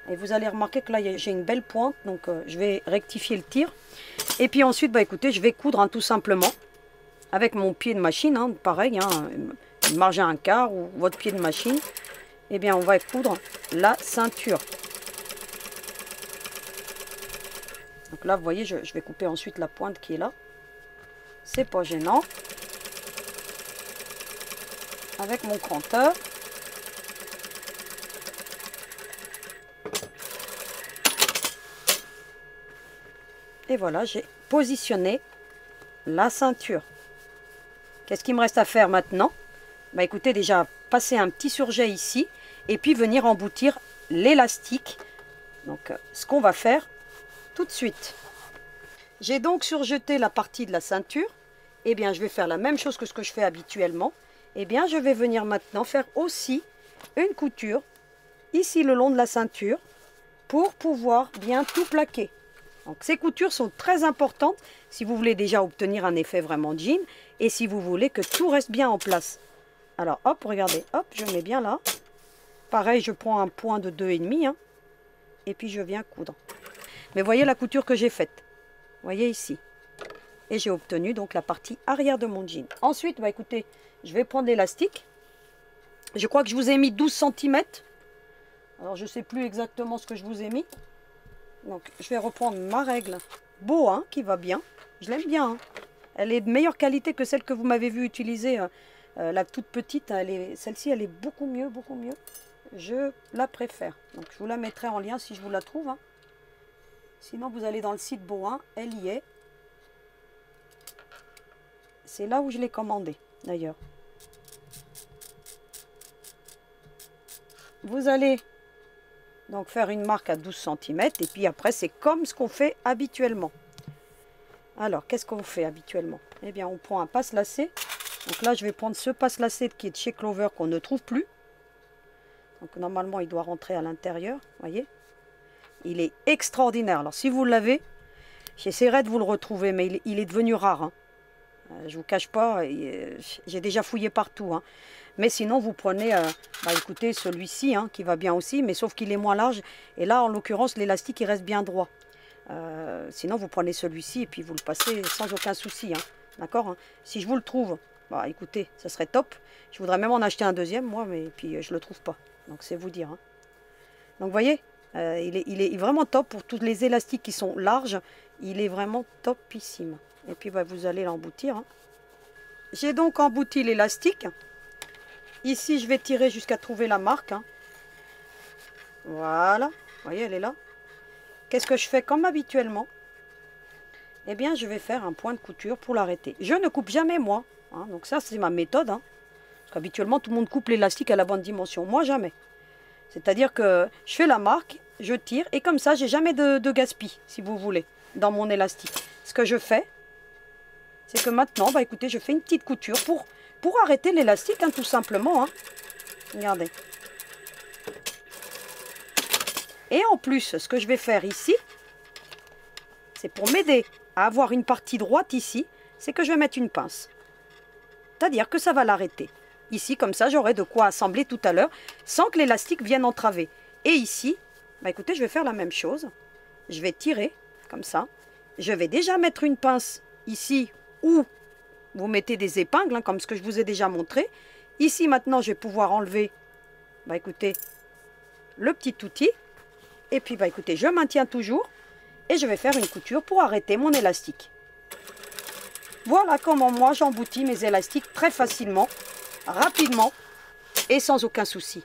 Et vous allez remarquer que là, j'ai une belle pointe. Donc je vais rectifier le tir. Et puis ensuite, bah, écoutez, je vais coudre hein, tout simplement. Avec mon pied de machine. Hein, pareil. Hein, marge à un quart ou votre pied de machine, eh bien on va coudre la ceinture. Donc là vous voyez je vais couper ensuite la pointe qui est là. C'est pas gênant. Avec mon cranteur. Et voilà, j'ai positionné la ceinture. Qu'est-ce qu'il me reste à faire maintenant? Bah écoutez, déjà passer un petit surjet ici et puis venir emboutir l'élastique. Donc ce qu'on va faire tout de suite. J'ai donc surjeté la partie de la ceinture. Eh bien je vais faire la même chose que ce que je fais habituellement. Eh bien je vais venir maintenant faire aussi une couture ici le long de la ceinture pour pouvoir bien tout plaquer. Donc ces coutures sont très importantes si vous voulez déjà obtenir un effet vraiment jean et si vous voulez que tout reste bien en place. Alors, hop, regardez, hop, je mets bien là. Pareil, je prends un point de 2,5, hein, et puis je viens coudre. Mais voyez la couture que j'ai faite. Voyez ici. Et j'ai obtenu donc la partie arrière de mon jean. Ensuite, bah écoutez, je vais prendre l'élastique. Je crois que je vous ai mis 12 cm. Alors, je ne sais plus exactement ce que je vous ai mis. Donc, je vais reprendre ma règle beau, hein, qui va bien. Je l'aime bien. Hein. Elle est de meilleure qualité que celle que vous m'avez vu utiliser. La toute petite, celle-ci, elle est beaucoup mieux, beaucoup mieux. Je la préfère. Donc, je vous la mettrai en lien si je vous la trouve. Hein. Sinon, vous allez dans le site Bohin, elle y est. C'est là où je l'ai commandée, d'ailleurs. Vous allez Donc faire une marque à 12 cm et puis après c'est comme ce qu'on fait habituellement. Alors qu'est-ce qu'on fait habituellement? Eh bien on prend un passe-lacet. Donc là je vais prendre ce passe-lacet qui est de chez Clover qu'on ne trouve plus. Donc normalement il doit rentrer à l'intérieur, voyez. Il est extraordinaire. Alors si vous l'avez, j'essaierai de vous le retrouver, mais il est devenu rare. Hein. Je vous cache pas, j'ai déjà fouillé partout. Hein. Mais sinon, vous prenez, écoutez, celui-ci, hein, qui va bien aussi, mais sauf qu'il est moins large. Et là, en l'occurrence, l'élastique, il reste bien droit. Sinon, vous prenez celui-ci et puis vous le passez sans aucun souci. Hein. D'accord, hein. Si je vous le trouve, bah, écoutez, ça serait top. Je voudrais même en acheter un deuxième, moi, mais puis je ne le trouve pas. Donc, c'est vous dire. Hein. Donc, vous voyez, il est vraiment top pour tous les élastiques qui sont larges. Il est vraiment topissime. Et puis, bah, vous allez l'emboutir. Hein. J'ai donc embouti l'élastique. Ici, je vais tirer jusqu'à trouver la marque. Hein. Voilà. Vous voyez, elle est là. Qu'est-ce que je fais comme habituellement? Eh bien, je vais faire un point de couture pour l'arrêter. Je ne coupe jamais, moi. Hein. Donc ça, c'est ma méthode. Hein. Parce qu'habituellement, tout le monde coupe l'élastique à la bonne dimension. Moi, jamais. C'est-à-dire que je fais la marque, je tire. Et comme ça, j'ai jamais de gaspille, si vous voulez, dans mon élastique. Ce que je fais, c'est que maintenant, bah, écoutez, je fais une petite couture pour arrêter l'élastique, hein, tout simplement. Hein. Regardez. Et en plus, ce que je vais faire ici, c'est pour m'aider à avoir une partie droite ici, c'est que je vais mettre une pince. C'est-à-dire que ça va l'arrêter. Ici, comme ça, j'aurai de quoi assembler tout à l'heure, sans que l'élastique vienne entraver. Et ici, bah, écoutez, je vais faire la même chose. Je vais tirer, comme ça. Je vais déjà mettre une pince ici, où vous mettez des épingles, hein, comme ce que je vous ai déjà montré. Ici, maintenant, je vais pouvoir enlever, bah, écoutez, le petit outil. Et puis, bah, écoutez, je maintiens toujours. Et je vais faire une couture pour arrêter mon élastique. Voilà comment moi, j'emboutis mes élastiques très facilement, rapidement et sans aucun souci.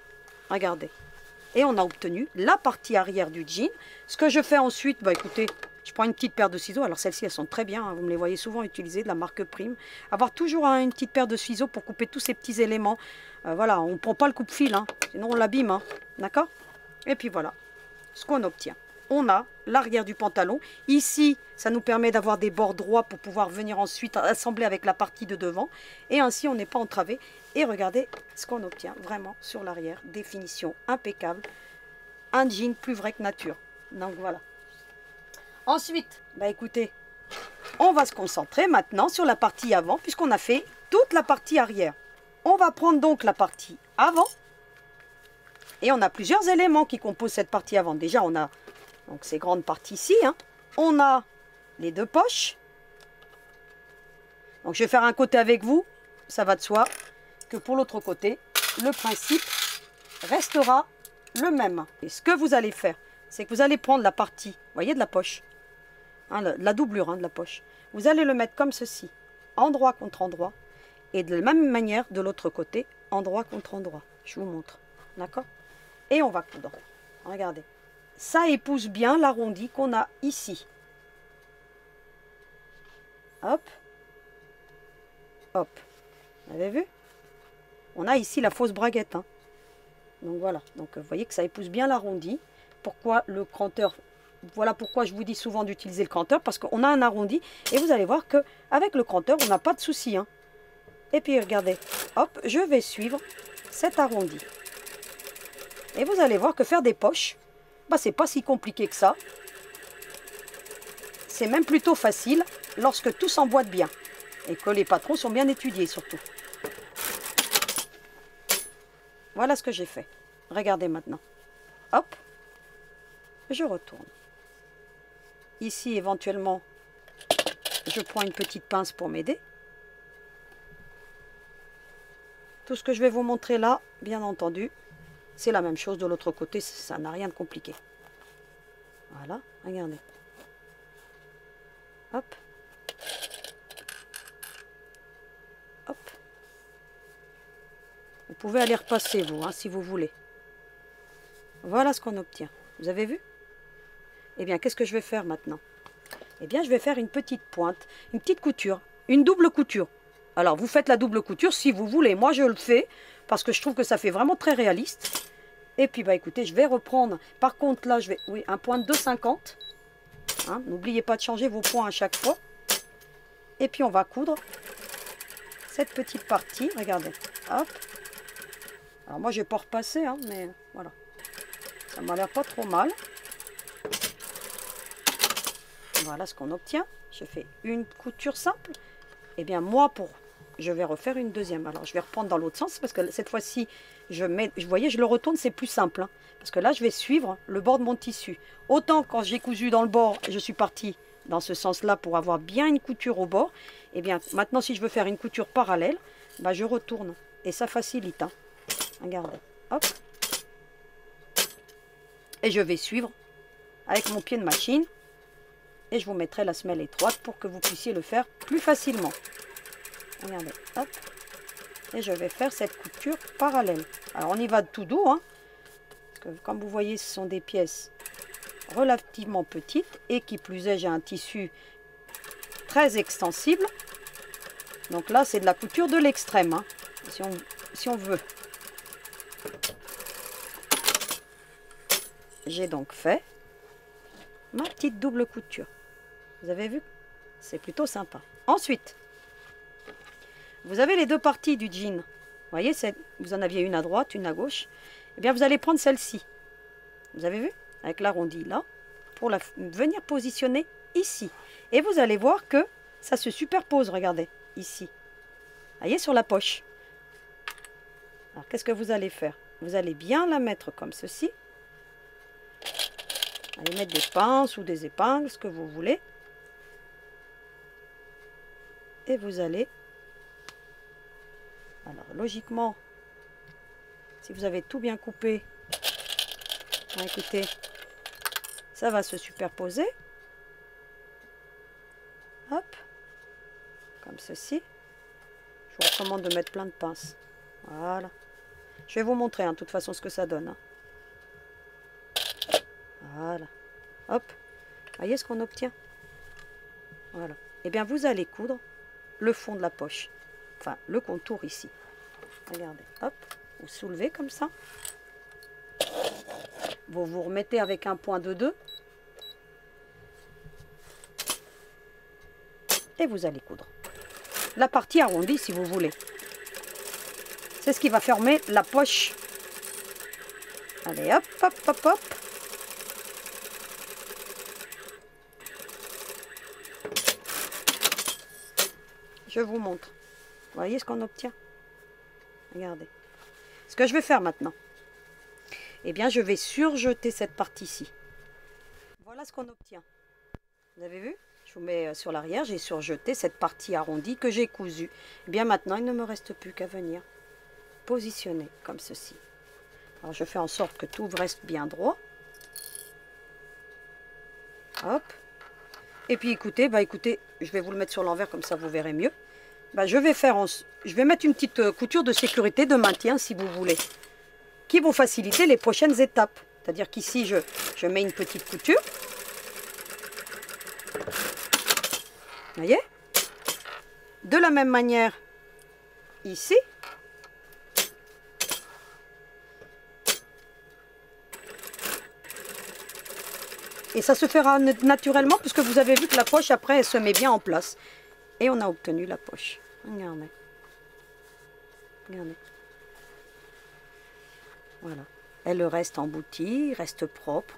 Regardez. Et on a obtenu la partie arrière du jean. Ce que je fais ensuite, bah, écoutez, je prends une petite paire de ciseaux. Alors celles-ci, elles sont très bien. Hein, vous me les voyez souvent utiliser, de la marque Prime. Avoir toujours hein, une petite paire de ciseaux pour couper tous ces petits éléments. Voilà, on ne prend pas le coupe-fil, hein, sinon on l'abîme. Hein, d'accord? Et puis voilà, ce qu'on obtient. On a l'arrière du pantalon. Ici, ça nous permet d'avoir des bords droits pour pouvoir venir ensuite assembler avec la partie de devant. Et ainsi, on n'est pas entravé. Et regardez ce qu'on obtient vraiment sur l'arrière. Définition impeccable. Un jean plus vrai que nature. Donc voilà. Ensuite, bah écoutez, on va se concentrer maintenant sur la partie avant puisqu'on a fait toute la partie arrière. On va prendre donc la partie avant. Et on a plusieurs éléments qui composent cette partie avant. Déjà, on a donc ces grandes parties ici. Hein. On a les deux poches. Donc je vais faire un côté avec vous. Ça va de soi que pour l'autre côté, le principe restera le même. Et ce que vous allez faire, c'est que vous allez prendre la partie, vous voyez, de la poche. Hein, la doublure hein, de la poche. Vous allez le mettre comme ceci, endroit contre endroit. Et de la même manière, de l'autre côté, endroit contre endroit. Je vous montre. D'accord? Et on va coudre. Regardez. Ça épouse bien l'arrondi qu'on a ici. Hop. Hop. Vous avez vu? On a ici la fausse braguette. Hein. Donc voilà. Donc vous voyez que ça épouse bien l'arrondi. Pourquoi le cranteur? Voilà pourquoi je vous dis souvent d'utiliser le cranteur. Parce qu'on a un arrondi. Et vous allez voir qu'avec le cranteur, on n'a pas de souci. Hein. Et puis regardez. Hop. Je vais suivre cet arrondi. Et vous allez voir que faire des poches, bah, c'est pas si compliqué que ça. C'est même plutôt facile lorsque tout s'emboîte bien. Et que les patrons sont bien étudiés surtout. Voilà ce que j'ai fait. Regardez maintenant. Hop. Je retourne. Ici, éventuellement, je prends une petite pince pour m'aider. Tout ce que je vais vous montrer là, bien entendu, c'est la même chose de l'autre côté, ça n'a rien de compliqué. Voilà, regardez. Hop. Hop. Vous pouvez aller repasser, vous, hein, si vous voulez. Voilà ce qu'on obtient. Vous avez vu? Eh bien, qu'est-ce que je vais faire maintenant? Eh bien, je vais faire une petite pointe, une petite couture, une double couture. Alors, vous faites la double couture si vous voulez. Moi, je le fais parce que je trouve que ça fait vraiment très réaliste. Et puis bah écoutez, je vais reprendre. Par contre là, je vais, oui, un point de 2,50. Hein, n'oubliez pas de changer vos points à chaque fois. Et puis on va coudre cette petite partie. Regardez, hop. Alors moi je vais pas repasser, hein, mais voilà. Ça m'a l'air pas trop mal. Voilà ce qu'on obtient. Je fais une couture simple. Et bien moi, je vais refaire une deuxième. Alors je vais reprendre dans l'autre sens parce que cette fois-ci, vous voyez, je le retourne, c'est plus simple. Hein, parce que là, je vais suivre le bord de mon tissu. Autant quand j'ai cousu dans le bord, je suis partie dans ce sens-là pour avoir bien une couture au bord. Et bien maintenant, si je veux faire une couture parallèle, bah, je retourne. Et ça facilite. Hein. Regardez. Hop. Et je vais suivre avec mon pied de machine. Et je vous mettrai la semelle étroite pour que vous puissiez le faire plus facilement. Regardez, hop. Et je vais faire cette couture parallèle. Alors on y va de tout doux, hein. Parce que comme vous voyez, ce sont des pièces relativement petites. Et qui plus est, j'ai un tissu très extensible. Donc là, c'est de la couture de l'extrême, hein, si on veut. J'ai donc fait ma petite double couture. Vous avez vu? C'est plutôt sympa. Ensuite, vous avez les deux parties du jean. Vous voyez, vous en aviez une à droite, une à gauche. Eh bien, vous allez prendre celle-ci. Vous avez vu? Avec l'arrondi là, pour venir positionner ici. Et vous allez voir que ça se superpose, regardez, ici. Vous voyez, sur la poche. Alors, qu'est-ce que vous allez faire? Vous allez bien la mettre comme ceci. Allez mettre des pinces ou des épingles, ce que vous voulez. Et vous allez... Alors, logiquement, si vous avez tout bien coupé, écoutez, ça va se superposer. Hop, comme ceci. Je vous recommande de mettre plein de pinces. Voilà. Je vais vous montrer, hein, de toute façon, ce que ça donne. Hein. Voilà. Hop. Voyez ce qu'on obtient? Voilà. Et bien, vous allez coudre le fond de la poche. Enfin, le contour ici. Regardez. Hop. Vous soulevez comme ça. Vous vous remettez avec un point de 2. Et vous allez coudre. La partie arrondie, si vous voulez. C'est ce qui va fermer la poche. Allez, hop, hop, hop, hop. Je vous montre. Vous voyez ce qu'on obtient? Regardez. Ce que je vais faire maintenant, eh bien, je vais surjeter cette partie-ci. Voilà ce qu'on obtient. Vous avez vu? Je vous mets sur l'arrière, j'ai surjeté cette partie arrondie que j'ai cousue. Eh bien, maintenant, il ne me reste plus qu'à venir positionner comme ceci. Alors, je fais en sorte que tout reste bien droit. Hop. Et puis, écoutez, je vais vous le mettre sur l'envers, comme ça, vous verrez mieux. Je vais mettre une petite couture de sécurité, de maintien, si vous voulez, qui vont faciliter les prochaines étapes. C'est-à-dire qu'ici, je mets une petite couture. Vous voyez? De la même manière, ici. Et ça se fera naturellement, puisque vous avez vu que la poche, après, elle se met bien en place. Et on a obtenu la poche. Regardez. Regardez. Voilà. Elle reste emboutie, reste propre.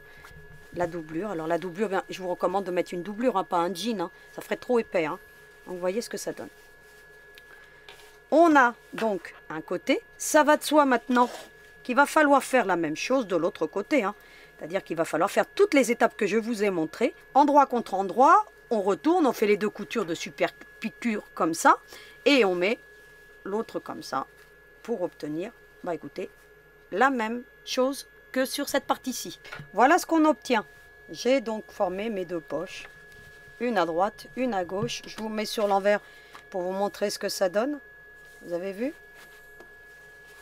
La doublure. Alors la doublure, bien, je vous recommande de mettre une doublure, hein, pas un jean. Hein. Ça ferait trop épais. Hein. Donc vous voyez ce que ça donne. On a donc un côté. Ça va de soi maintenant qu'il va falloir faire la même chose de l'autre côté. Hein. C'est-à-dire qu'il va falloir faire toutes les étapes que je vous ai montrées. Endroit contre endroit. On retourne, on fait les deux coutures de super piqûre comme ça. Et on met l'autre comme ça pour obtenir, écoutez, la même chose que sur cette partie-ci. Voilà ce qu'on obtient. J'ai donc formé mes deux poches. Une à droite, une à gauche. Je vous mets sur l'envers pour vous montrer ce que ça donne. Vous avez vu?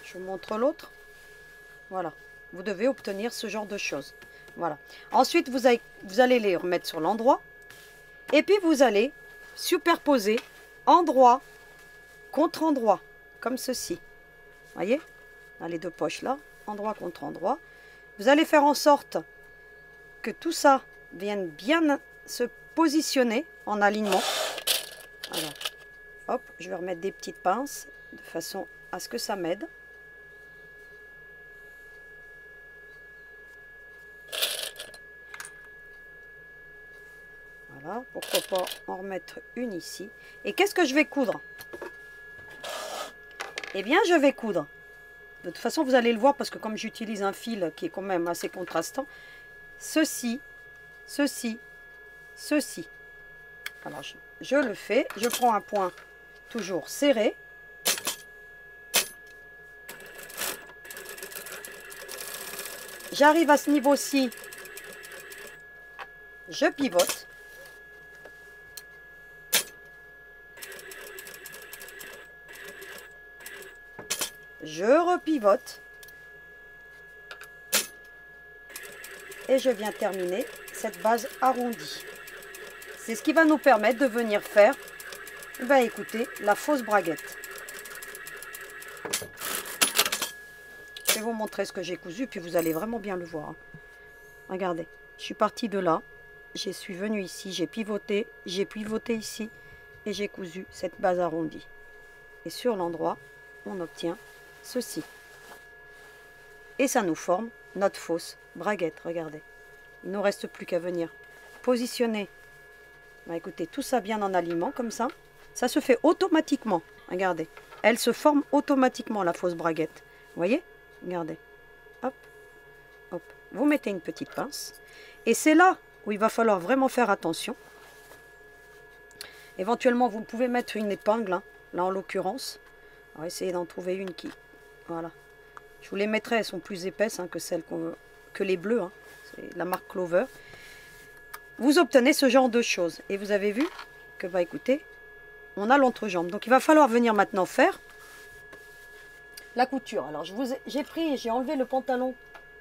Je vous montre l'autre. Voilà. Vous devez obtenir ce genre de choses. Voilà. Ensuite, vous allez les remettre sur l'endroit. Et puis, vous allez superposer endroit contre endroit. Comme ceci. Voyez? Dans les deux poches là. Endroit contre endroit. Vous allez faire en sorte que tout ça vienne bien se positionner en alignement. Alors, hop, je vais remettre des petites pinces de façon à ce que ça m'aide. Voilà, pourquoi pas en remettre une ici. Et qu'est-ce que je vais coudre? Eh bien, je vais coudre. De toute façon, vous allez le voir parce que comme j'utilise un fil qui est quand même assez contrastant, ceci, ceci, ceci. Alors, je le fais. Je prends un point toujours serré. J'arrive à ce niveau-ci. Je pivote. Je repivote. Et je viens terminer cette base arrondie. C'est ce qui va nous permettre de venir faire, ben écoutez, la fausse braguette. Je vais vous montrer ce que j'ai cousu, puis vous allez vraiment bien le voir. Regardez, je suis partie de là, je suis venue ici, j'ai pivoté ici, et j'ai cousu cette base arrondie. Et sur l'endroit, on obtient ceci. Et ça nous forme notre fausse braguette, regardez. Il ne nous reste plus qu'à venir positionner. Ben écoutez, tout ça bien en alignement, comme ça. Ça se fait automatiquement, regardez. Elle se forme automatiquement, la fausse braguette. Vous voyez? Regardez. Hop, hop. Vous mettez une petite pince. Et c'est là où il va falloir vraiment faire attention. Éventuellement, vous pouvez mettre une épingle, hein, là en l'occurrence. On va essayer d'en trouver une qui... Voilà. Je vous les mettrai, elles sont plus épaisses hein, que celles que les bleues. Hein. C'est la marque Clover. Vous obtenez ce genre de choses. Et vous avez vu que, bah écoutez, on a l'entrejambe. Donc il va falloir venir maintenant faire la couture. Alors j'ai enlevé le pantalon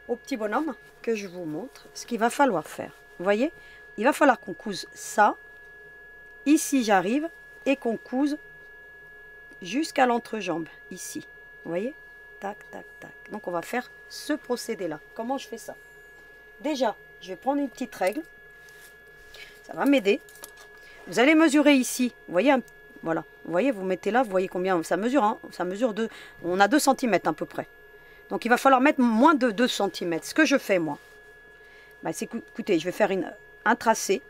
au petit bonhomme que je vous montre. Ce qu'il va falloir faire. Vous voyez, il va falloir qu'on couse ça. Ici j'arrive et qu'on couse jusqu'à l'entrejambe. Ici. Vous voyez? Tac, tac, tac. Donc on va faire ce procédé-là. Comment je fais ça? Déjà, je vais prendre une petite règle. Ça va m'aider. Vous allez mesurer ici. Vous voyez, voilà. Vous voyez, vous mettez là, vous voyez combien ça mesure. Hein, ça mesure on a 2 cm à peu près. Donc il va falloir mettre moins de 2 cm. Ce que je fais moi, bah, c'est écoutez, je vais faire un tracé.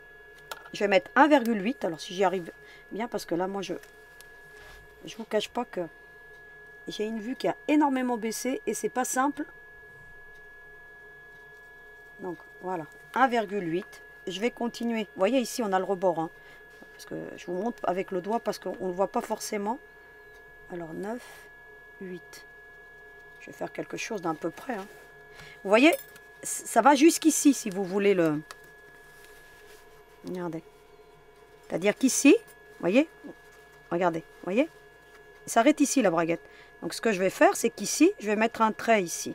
Je vais mettre 1,8. Alors si j'y arrive bien, parce que là, moi, je vous cache pas que j'ai une vue qui a énormément baissé et c'est pas simple. Donc voilà, 1,8. Je vais continuer. Vous voyez ici on a le rebord. Hein, parce que je vous montre avec le doigt parce qu'on ne le voit pas forcément. Alors 9, 8. Je vais faire quelque chose d'un peu près. Hein. Vous voyez, ça va jusqu'ici si vous voulez le... Regardez. C'est-à-dire qu'ici, vous voyez, regardez, vous voyez, il s'arrête ici la braguette. Donc ce que je vais faire, c'est qu'ici, je vais mettre un trait ici.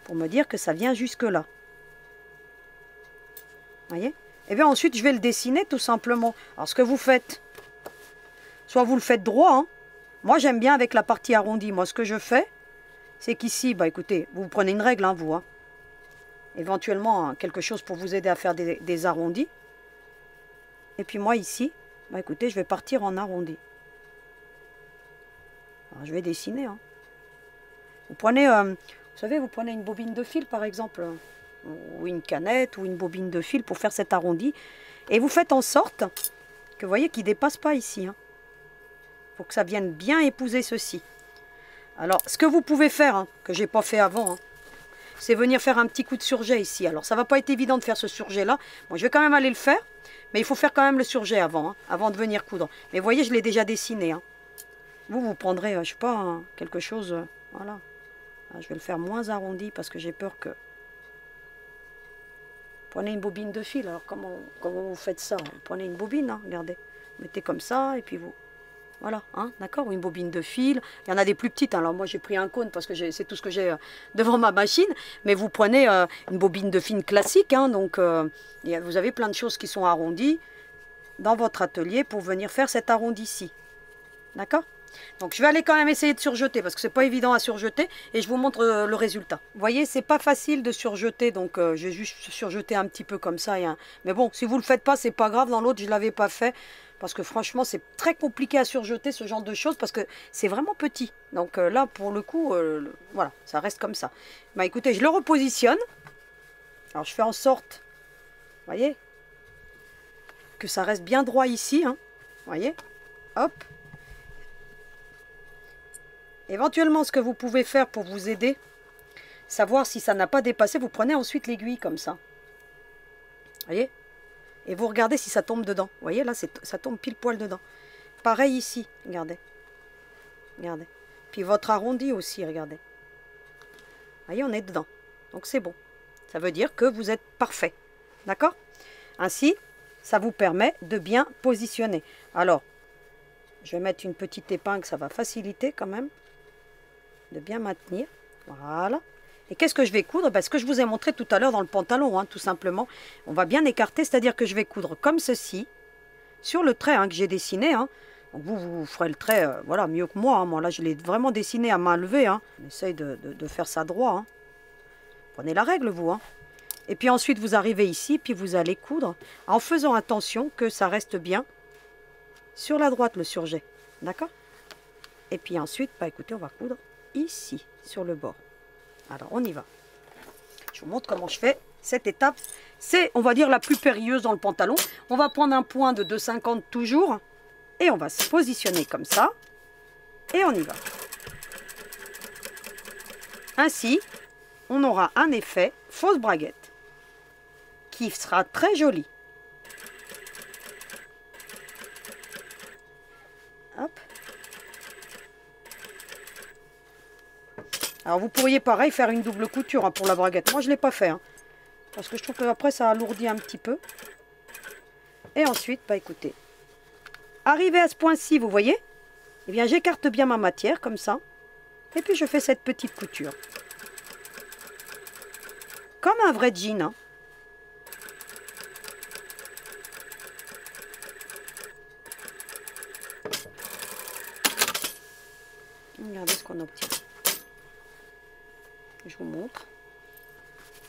Pour me dire que ça vient jusque là. Vous voyez? Et bien ensuite, je vais le dessiner tout simplement. Alors ce que vous faites, soit vous le faites droit. Hein. Moi, j'aime bien avec la partie arrondie. Moi, ce que je fais, c'est qu'ici, bah écoutez, vous prenez une règle, hein, vous. Hein. Éventuellement, hein, quelque chose pour vous aider à faire des arrondis. Et puis moi, ici, bah écoutez, je vais partir en arrondi. Alors, je vais dessiner. Hein. Vous prenez, vous savez, vous prenez une bobine de fil, par exemple, ou une canette, ou une bobine de fil pour faire cet arrondi. Et vous faites en sorte que, vous voyez, qu'il ne dépasse pas ici. Hein. Pour que ça vienne bien épouser ceci. Alors, ce que vous pouvez faire, hein, que je n'ai pas fait avant, hein, c'est venir faire un petit coup de surjet ici. Alors, ça ne va pas être évident de faire ce surjet-là. Bon, je vais quand même aller le faire, mais il faut faire quand même le surjet avant, hein, avant de venir coudre. Mais vous voyez, je l'ai déjà dessiné. Hein. Vous prendrez, je ne sais pas, hein, quelque chose, voilà. Je vais le faire moins arrondi parce que j'ai peur que... Prenez une bobine de fil. Alors, comment vous faites ça? Prenez une bobine, hein, regardez. Mettez comme ça, et puis vous... Voilà, hein, d'accord, ou une bobine de fil. Il y en a des plus petites. Hein. Alors moi, j'ai pris un cône parce que c'est tout ce que j'ai devant ma machine. Mais vous prenez une bobine de fil classique. Hein, donc, vous avez plein de choses qui sont arrondies dans votre atelier pour venir faire cet arrondi-ci. D'accord? Donc je vais aller quand même essayer de surjeter parce que c'est pas évident à surjeter et je vous montre le résultat. Vous voyez, c'est pas facile de surjeter, donc je vais juste surjeter un petit peu comme ça. Mais bon, si vous le faites pas, c'est pas grave. Dans l'autre, je l'avais pas fait parce que franchement, c'est très compliqué à surjeter ce genre de choses parce que c'est vraiment petit. Donc là, pour le coup, voilà, ça reste comme ça. Bah écoutez, je le repositionne. Alors je fais en sorte, vous voyez, que ça reste bien droit ici, hein. Vous voyez, hop. Éventuellement, ce que vous pouvez faire pour vous aider, savoir si ça n'a pas dépassé, vous prenez ensuite l'aiguille comme ça. Vous voyez? Et vous regardez si ça tombe dedans. Vous voyez, là, ça tombe pile poil dedans. Pareil ici, regardez. Regardez. Puis votre arrondi aussi, regardez. Vous voyez, on est dedans. Donc c'est bon. Ça veut dire que vous êtes parfait. D'accord? Ainsi, ça vous permet de bien positionner. Alors, je vais mettre une petite épingle, ça va faciliter quand même de bien maintenir. Voilà. Et qu'est-ce que je vais coudre? Ce que je vous ai montré tout à l'heure dans le pantalon, hein, tout simplement. On va bien écarter, c'est-à-dire que je vais coudre comme ceci, sur le trait que j'ai dessiné. Hein. Donc vous ferez le trait voilà, mieux que moi. Hein. Moi, là, je l'ai vraiment dessiné à main levée. Hein. On essaye de faire ça droit. Hein. Prenez la règle, vous. Hein. Et puis ensuite, vous arrivez ici, puis vous allez coudre, en faisant attention que ça reste bien sur la droite, le surjet. D'accord? Et puis ensuite, écoutez, on va coudre ici, sur le bord. Alors, on y va. Je vous montre comment je fais cette étape. C'est, on va dire, la plus périlleuse dans le pantalon. On va prendre un point de 2,50 toujours. Et on va se positionner comme ça. Et on y va. Ainsi, on aura un effet fausse braguette qui sera très joli. Hop. Alors vous pourriez pareil faire une double couture pour la braguette. Moi je ne l'ai pas fait. Parce que je trouve qu'après ça alourdit un petit peu. Et ensuite, écoutez. Arrivé à ce point-ci, vous voyez, eh bien j'écarte bien ma matière comme ça. Et puis je fais cette petite couture. Comme un vrai jean. Hein. Regardez ce qu'on obtient. Je vous montre.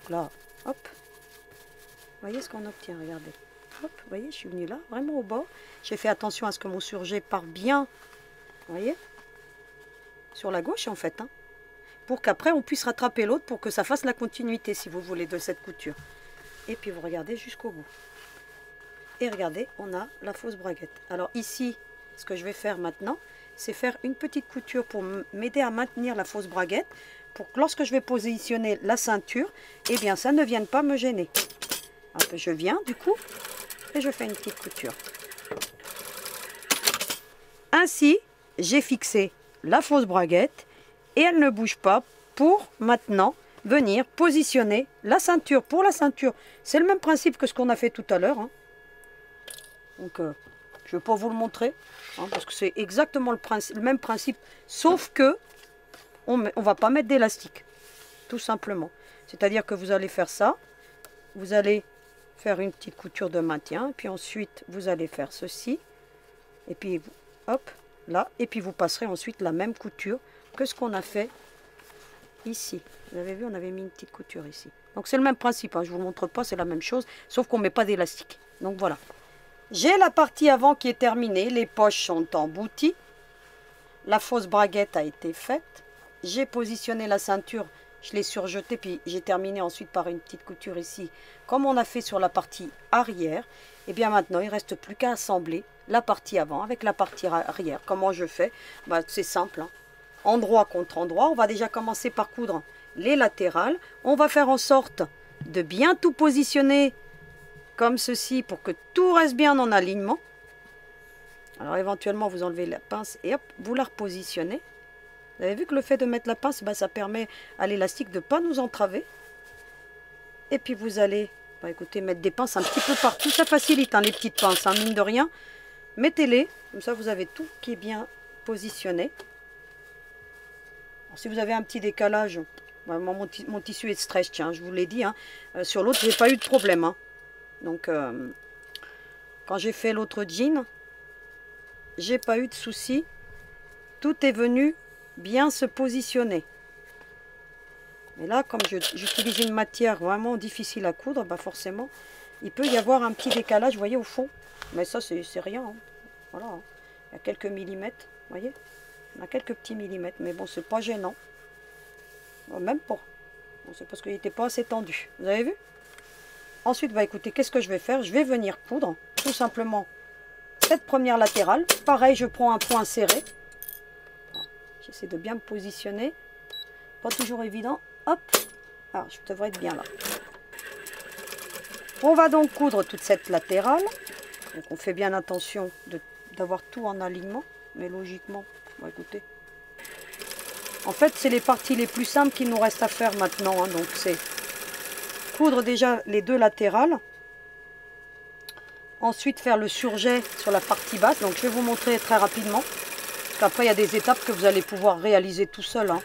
Là, hop. Vous voyez ce qu'on obtient, regardez. Hop, vous voyez, je suis venue là, vraiment au bord. J'ai fait attention à ce que mon surjet part bien, vous voyez, sur la gauche en fait. Hein, pour qu'après on puisse rattraper l'autre pour que ça fasse la continuité, si vous voulez, de cette couture. Et puis vous regardez jusqu'au bout. Et regardez, on a la fausse braguette. Alors ici, ce que je vais faire maintenant, c'est faire une petite couture pour m'aider à maintenir la fausse braguette, pour que lorsque je vais positionner la ceinture, eh bien ça ne vienne pas me gêner. Hop, je viens du coup et je fais une petite couture. Ainsi, j'ai fixé la fausse braguette et elle ne bouge pas pour maintenant venir positionner la ceinture. Pour la ceinture, c'est le même principe que ce qu'on a fait tout à l'heure. Hein. Donc, je ne vais pas vous le montrer, hein, parce que c'est exactement le même principe, sauf que on ne va pas mettre d'élastique, tout simplement. C'est-à-dire que vous allez faire ça, vous allez faire une petite couture de maintien, puis ensuite vous allez faire ceci, et puis hop, là, et puis vous passerez ensuite la même couture que ce qu'on a fait ici. Vous avez vu, on avait mis une petite couture ici. Donc c'est le même principe, hein, je ne vous montre pas, c'est la même chose, sauf qu'on ne met pas d'élastique. Donc voilà. J'ai la partie avant qui est terminée, les poches sont embouties, la fausse braguette a été faite, j'ai positionné la ceinture, je l'ai surjetée, puis j'ai terminé ensuite par une petite couture ici, comme on a fait sur la partie arrière. Et bien maintenant, il ne reste plus qu'à assembler la partie avant avec la partie arrière. Comment je fais? C'est simple, hein. Endroit contre endroit. On va déjà commencer par coudre les latérales. On va faire en sorte de bien tout positionner comme ceci pour que tout reste bien en alignement. Alors éventuellement, vous enlevez la pince et hop, vous la repositionnez. Vous avez vu que le fait de mettre la pince, ça permet à l'élastique de ne pas nous entraver. Et puis vous allez, écoutez, mettre des pinces un petit peu partout. Ça facilite, hein, les petites pinces, hein, mine de rien. Mettez-les, comme ça vous avez tout qui est bien positionné. Alors, si vous avez un petit décalage, mon tissu est stretch, tiens, je vous l'ai dit. Hein, sur l'autre, j'ai pas eu de problème. Hein. Donc, quand j'ai fait l'autre jean, j'ai pas eu de souci tout est venu bien se positionner. Et là, comme j'utilise une matière vraiment difficile à coudre, bah forcément, il peut y avoir un petit décalage, vous voyez, au fond. Mais ça, c'est rien. Hein. Voilà, hein. Il y a quelques millimètres, vous voyez. On a quelques petits millimètres, mais bon, c'est pas gênant. Même pas. Bon, c'est parce qu'il n'était pas assez tendu. Vous avez vu? Ensuite, bah écoutez, qu'est-ce que je vais faire? Je vais venir coudre, tout simplement, cette première latérale. Pareil, je prends un point serré. J'essaie de bien me positionner. Pas toujours évident. Hop. Alors, je devrais être bien là. On va donc coudre toute cette latérale. Donc, on fait bien attention d'avoir tout en alignement. Mais logiquement, bah, écoutez. En fait, c'est les parties les plus simples qu'il nous reste à faire maintenant. Hein. Donc, c'est coudre déjà les deux latérales. Ensuite, faire le surjet sur la partie basse. Donc, je vais vous montrer très rapidement. Parce qu'après, il y a des étapes que vous allez pouvoir réaliser tout seul. Hein.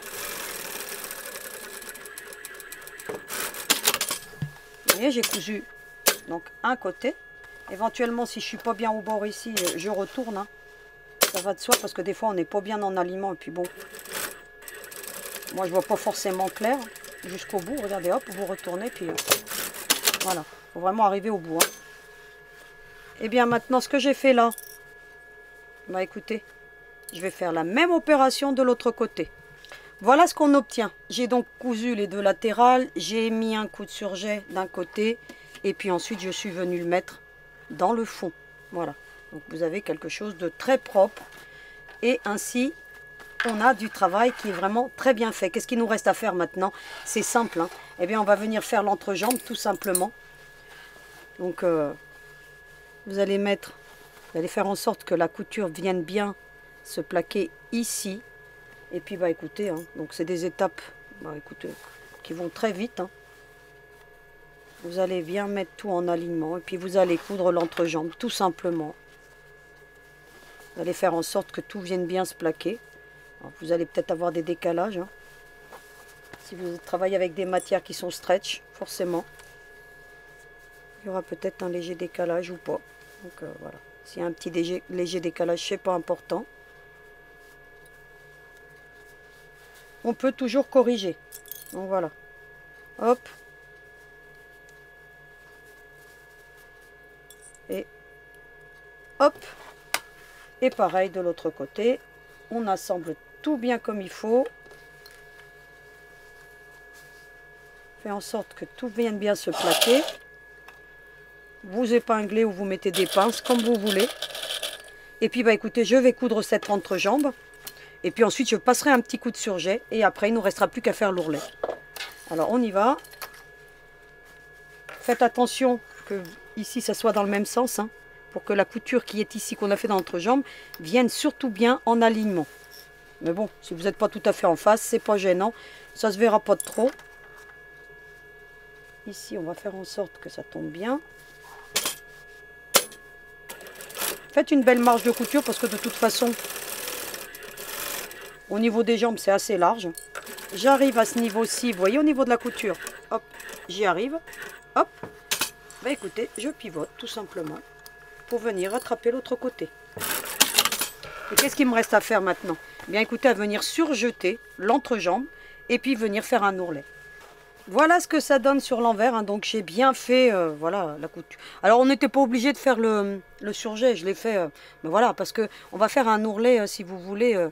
Vous voyez, j'ai cousu donc un côté. Éventuellement, si je suis pas bien au bord ici, je retourne. Hein. Ça va de soi parce que des fois, on n'est pas bien en alignement. Et puis bon, moi, je vois pas forcément clair jusqu'au bout. Regardez, hop, vous retournez. Puis voilà, il faut vraiment arriver au bout. Hein. Et bien maintenant, ce que j'ai fait là, bah écoutez, je vais faire la même opération de l'autre côté. Voilà ce qu'on obtient. J'ai donc cousu les deux latérales, j'ai mis un coup de surjet d'un côté, et puis ensuite je suis venue le mettre dans le fond. Voilà. Donc vous avez quelque chose de très propre, et ainsi on a du travail qui est vraiment très bien fait. Qu'est-ce qu'il nous reste à faire maintenant? C'est simple. Hein. Eh bien on va venir faire l'entrejambe tout simplement. Donc vous allez faire en sorte que la couture vienne bien se plaquer ici. Et puis bah écoutez, hein, donc c'est des étapes bah, écoutez, qui vont très vite. Hein. Vous allez bien mettre tout en alignement et puis vous allez coudre l'entrejambe tout simplement. Vous allez faire en sorte que tout vienne bien se plaquer. Alors, vous allez peut-être avoir des décalages. Hein. Si vous travaillez avec des matières qui sont stretch, forcément, il y aura peut-être un léger décalage ou pas. Donc voilà, s'il y a un petit léger décalage, c'est pas important. On peut toujours corriger. Donc voilà. Hop. Et hop. Et pareil de l'autre côté. On assemble tout bien comme il faut. Fait en sorte que tout vienne bien se plaquer. Vous épinglez ou vous mettez des pinces comme vous voulez. Et puis bah écoutez, je vais coudre cette entrejambe. Et puis ensuite, je passerai un petit coup de surjet. Et après, il ne nous restera plus qu'à faire l'ourlet. Alors, on y va. Faites attention que ici, ça soit dans le même sens. Hein, pour que la couture qui est ici, qu'on a fait dans l'entrejambe, vienne surtout bien en alignement. Mais bon, si vous n'êtes pas tout à fait en face, c'est pas gênant. Ça se verra pas de trop. Ici, on va faire en sorte que ça tombe bien. Faites une belle marge de couture parce que de toute façon... Au niveau des jambes, c'est assez large. J'arrive à ce niveau-ci, vous voyez, au niveau de la couture. Hop, j'y arrive. Hop. Bah écoutez, je pivote tout simplement pour venir rattraper l'autre côté. Et qu'est-ce qu'il me reste à faire maintenant? Bien écoutez, à venir surjeter l'entrejambe et puis venir faire un ourlet. Voilà ce que ça donne sur l'envers. Hein. Donc j'ai bien fait voilà, la couture. Alors on n'était pas obligé de faire le surjet, je l'ai fait. Mais voilà, parce que on va faire un ourlet, si vous voulez...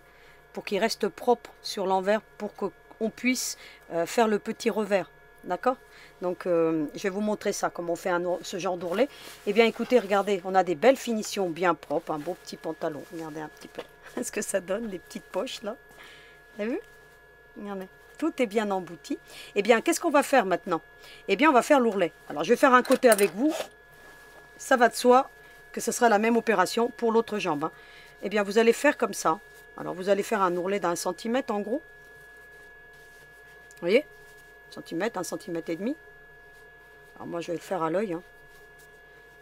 pour qu'il reste propre sur l'envers, pour qu'on puisse faire le petit revers. D'accord? Donc, je vais vous montrer ça, comment on fait ce genre d'ourlet. Eh bien, écoutez, regardez, on a des belles finitions bien propres, un beau petit pantalon. Regardez un petit peu ce que ça donne, les petites poches, là. Vous avez vu? Regardez, tout est bien embouti. Eh bien, qu'est-ce qu'on va faire maintenant? Eh bien, on va faire l'ourlet. Alors, je vais faire un côté avec vous. Ça va de soi que ce sera la même opération pour l'autre jambe. Hein. Eh bien, vous allez faire comme ça. Alors, vous allez faire un ourlet d'1 centimètre en gros. Vous voyez? 1 centimètre, 1 centimètre et demi. Alors, moi, je vais le faire à l'œil. Hein.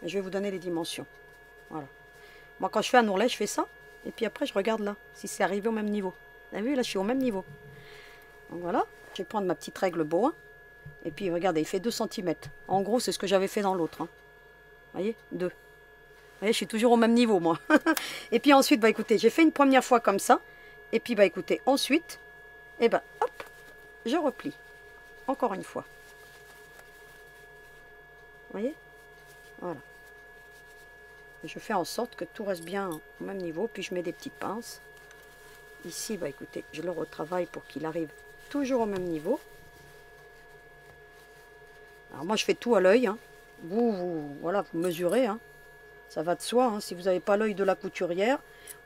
Je vais vous donner les dimensions. Voilà. Moi, quand je fais un ourlet, je fais ça. Et puis après, je regarde là, si c'est arrivé au même niveau. Vous avez vu, là, je suis au même niveau. Donc voilà. Je vais prendre ma petite règle boa. Et puis, regardez, il fait 2 centimètres. En gros, c'est ce que j'avais fait dans l'autre. Hein. Vous voyez? 2. Vous voyez, je suis toujours au même niveau, moi. Et puis ensuite, bah écoutez, j'ai fait une première fois comme ça. Et puis bah écoutez, ensuite, et ben hop, je replie. Encore une fois. Vous voyez? Voilà. Et je fais en sorte que tout reste bien au même niveau. Puis je mets des petites pinces. Ici, bah écoutez, je le retravaille pour qu'il arrive toujours au même niveau. Alors moi je fais tout à l'œil. Hein. Voilà, vous mesurez. Hein. Ça va de soi. Hein. Si vous n'avez pas l'œil de la couturière,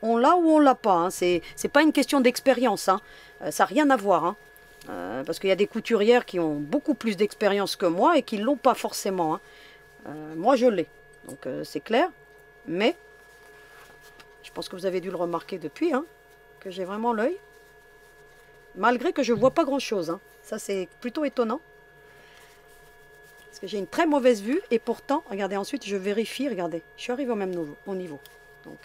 on l'a ou on l'a pas. Hein. C'est pas une question d'expérience. Hein. Ça n'a rien à voir. Hein. Parce qu'il y a des couturières qui ont beaucoup plus d'expérience que moi et qui ne l'ont pas forcément. Hein. Moi je l'ai. Donc c'est clair. Mais je pense que vous avez dû le remarquer depuis. Hein, que j'ai vraiment l'œil. Malgré que je ne vois pas grand chose. Hein. Ça c'est plutôt étonnant. Parce que j'ai une très mauvaise vue et pourtant, regardez, ensuite je vérifie, regardez, je suis arrivée au même niveau. Donc,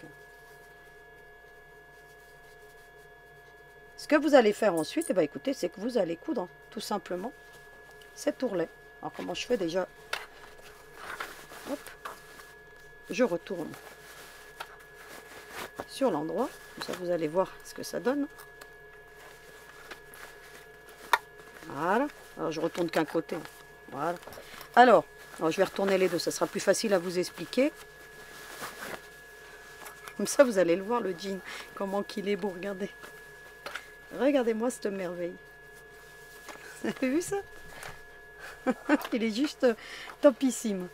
ce que vous allez faire ensuite, eh bien, écoutez, c'est que vous allez coudre tout simplement cet ourlet. Alors comment je fais déjà? Hop, je retourne sur l'endroit, comme ça vous allez voir ce que ça donne. Voilà, alors je retourne qu'un côté. Voilà. Alors, je vais retourner les deux, ça sera plus facile à vous expliquer. Comme ça, vous allez le voir, le jean, comment qu'il est beau, regardez. Regardez-moi cette merveille. Vous avez vu ça? Il est juste topissime.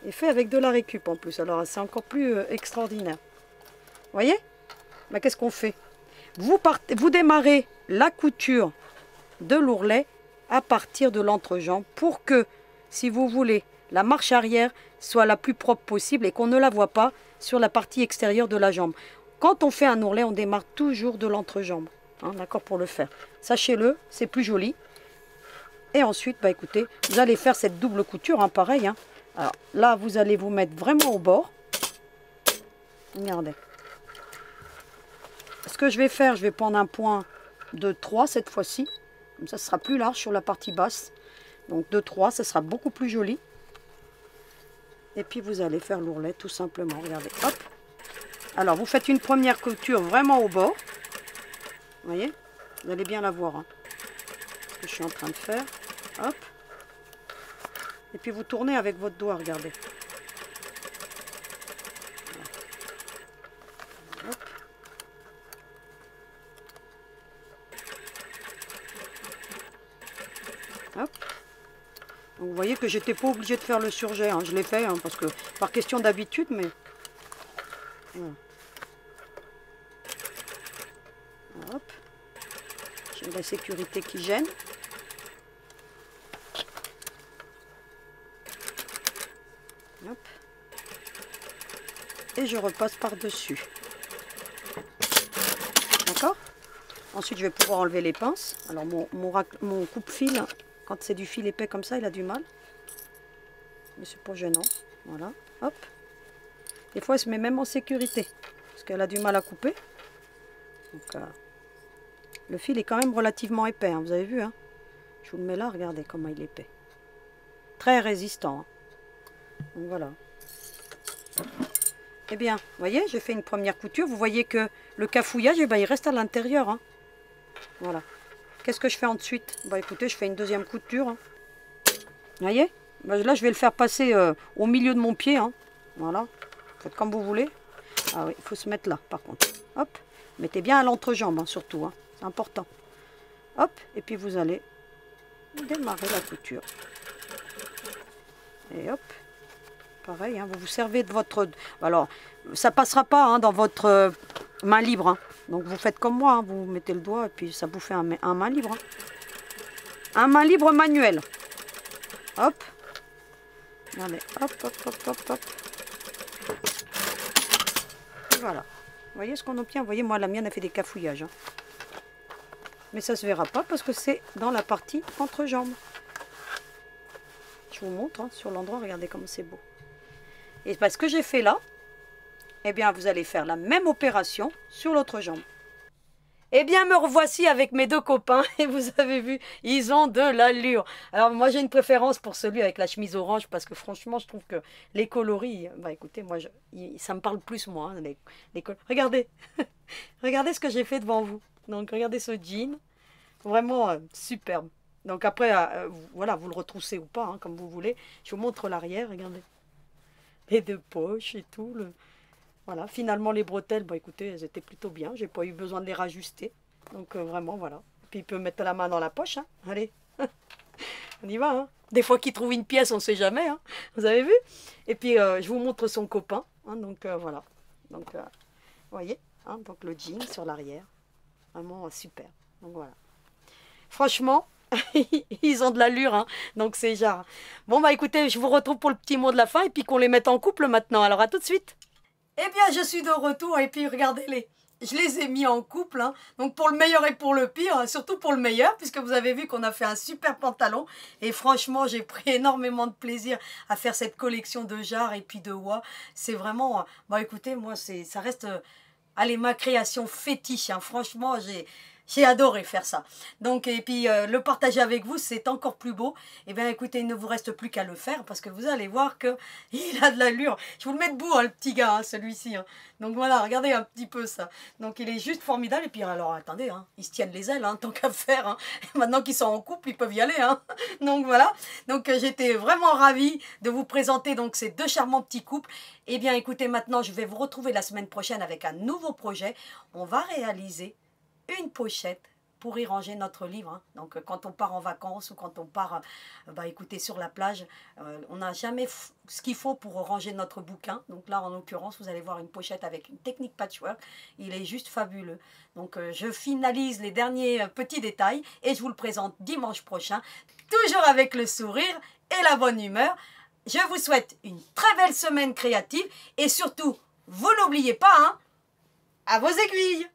Et fait avec de la récup en plus, alors c'est encore plus extraordinaire. Vous voyez? Ben, qu'est-ce qu'on fait? Vous démarrez la couture de l'ourlet à partir de l'entrejambe pour que, si vous voulez, la marche arrière soit la plus propre possible et qu'on ne la voit pas sur la partie extérieure de la jambe. Quand on fait un ourlet, on démarre toujours de l'entrejambe. Hein, d'accord, pour le faire. Sachez-le, c'est plus joli. Et ensuite, bah écoutez, vous allez faire cette double couture, hein, pareil. Hein. Alors là, vous allez vous mettre vraiment au bord. Regardez. Ce que je vais faire, je vais prendre un point de 3 cette fois-ci. Comme ça, ce sera plus large sur la partie basse. Donc de 3, ça sera beaucoup plus joli. Et puis vous allez faire l'ourlet tout simplement. Regardez, hop. Alors vous faites une première couture vraiment au bord. Vous voyez? Vous allez bien la voir. Hein. Ce que je suis en train de faire. Hop. Et puis vous tournez avec votre doigt, regardez. Hop. Hop. Donc vous voyez que j'étais pas obligée de faire le surjet, hein. Je l'ai fait hein, parce que par question d'habitude, mais voilà. Hop. J'ai la sécurité qui gêne. Hop. Et je repasse par-dessus. D'accord? Ensuite, je vais pouvoir enlever les pinces. Alors, mon coupe-fil, quand c'est du fil épais comme ça, il a du mal. Mais c'est pas gênant. Voilà. Hop. Des fois, elle se met même en sécurité. Parce qu'elle a du mal à couper. Donc, le fil est quand même relativement épais. Hein, vous avez vu, hein? Je vous le mets là, regardez comment il est épais. Très résistant. Hein. Donc, voilà. Eh bien, vous voyez, j'ai fait une première couture. Vous voyez que le cafouillage, eh ben, il reste à l'intérieur. Hein. Voilà. Qu'est-ce que je fais ensuite? Bah écoutez, je fais une deuxième couture. Hein. Vous voyez? Bah, là, je vais le faire passer au milieu de mon pied. Hein. Voilà. Faites comme vous voulez. Ah oui, il faut se mettre là, par contre. Hop. Mettez bien à l'entrejambe, hein, surtout. Hein. C'est important. Hop. Et puis, vous allez démarrer la couture. Et hop. Pareil, hein, vous vous servez de votre... Alors, ça passera pas hein, dans votre main libre. Hein. Donc, vous faites comme moi. Hein, vous mettez le doigt et puis ça vous fait un main libre. Hein. Un main libre manuel. Hop. Regardez. Hop, hop, hop, hop, hop. Et voilà. Vous voyez ce qu'on obtient? Vous voyez, moi, la mienne a fait des cafouillages. Hein. Mais ça se verra pas parce que c'est dans la partie entrejambe. Je vous montre hein, sur l'endroit. Regardez comme c'est beau. Et parce que j'ai fait là, eh bien vous allez faire la même opération sur l'autre jambe. Eh bien, me revoici avec mes deux copains et vous avez vu, ils ont de l'allure. Alors moi j'ai une préférence pour celui avec la chemise orange parce que franchement je trouve que les coloris, bah écoutez, ça me parle plus moi, hein, Regardez, regardez ce que j'ai fait devant vous. Donc regardez ce jean, vraiment superbe. Donc après, voilà, vous le retroussez ou pas, hein, comme vous voulez. Je vous montre l'arrière, regardez. Les deux poches et tout, voilà, finalement les bretelles, bah écoutez, elles étaient plutôt bien. J'ai pas eu besoin de les rajuster. Donc vraiment, voilà. Puis il peut mettre la main dans la poche, hein. Allez, on y va, hein. Des fois qu'il trouve une pièce, on ne sait jamais, hein. Vous avez vu? Et puis je vous montre son copain, hein. Donc voilà. Donc vous voyez, hein, donc le jean sur l'arrière. Vraiment super. Donc voilà. Franchement, ils ont de l'allure, hein. Donc c'est genre. Bon bah écoutez, je vous retrouve pour le petit mot de la fin et puis qu'on les mette en couple maintenant. Alors à tout de suite. Eh bien, je suis de retour et puis regardez-les. Je les ai mis en couple, hein. Donc pour le meilleur et pour le pire, hein, surtout pour le meilleur, puisque vous avez vu qu'on a fait un super pantalon. Et franchement, j'ai pris énormément de plaisir à faire cette collection de jarres et puis de oies. C'est vraiment, bah écoutez, moi, ça reste, allez, ma création fétiche, hein. Franchement, j'ai adoré faire ça. Donc, et puis, le partager avec vous, c'est encore plus beau. Et bien, écoutez, il ne vous reste plus qu'à le faire parce que vous allez voir que il a de l'allure. Je vous le mets debout, hein, le petit gars, hein, celui-ci. Hein. Donc, voilà, regardez un petit peu ça. Donc, il est juste formidable. Et puis, alors, attendez, hein, ils se tiennent les ailes, hein, tant qu'à faire. Hein. Maintenant qu'ils sont en couple, ils peuvent y aller. Hein. Donc, voilà. Donc, j'étais vraiment ravie de vous présenter donc, ces deux charmants petits couples. Eh bien, écoutez, maintenant, je vais vous retrouver la semaine prochaine avec un nouveau projet. On va réaliser une pochette pour y ranger notre livre. Hein. Donc quand on part en vacances ou quand on part bah, écoutez, sur la plage, on n'a jamais ce qu'il faut pour ranger notre bouquin. Donc là en l'occurrence vous allez voir une pochette avec une technique patchwork. Il est juste fabuleux. Donc je finalise les derniers petits détails et je vous le présente dimanche prochain. Toujours avec le sourire et la bonne humeur. Je vous souhaite une très belle semaine créative et surtout, vous n'oubliez pas, hein, à vos aiguilles.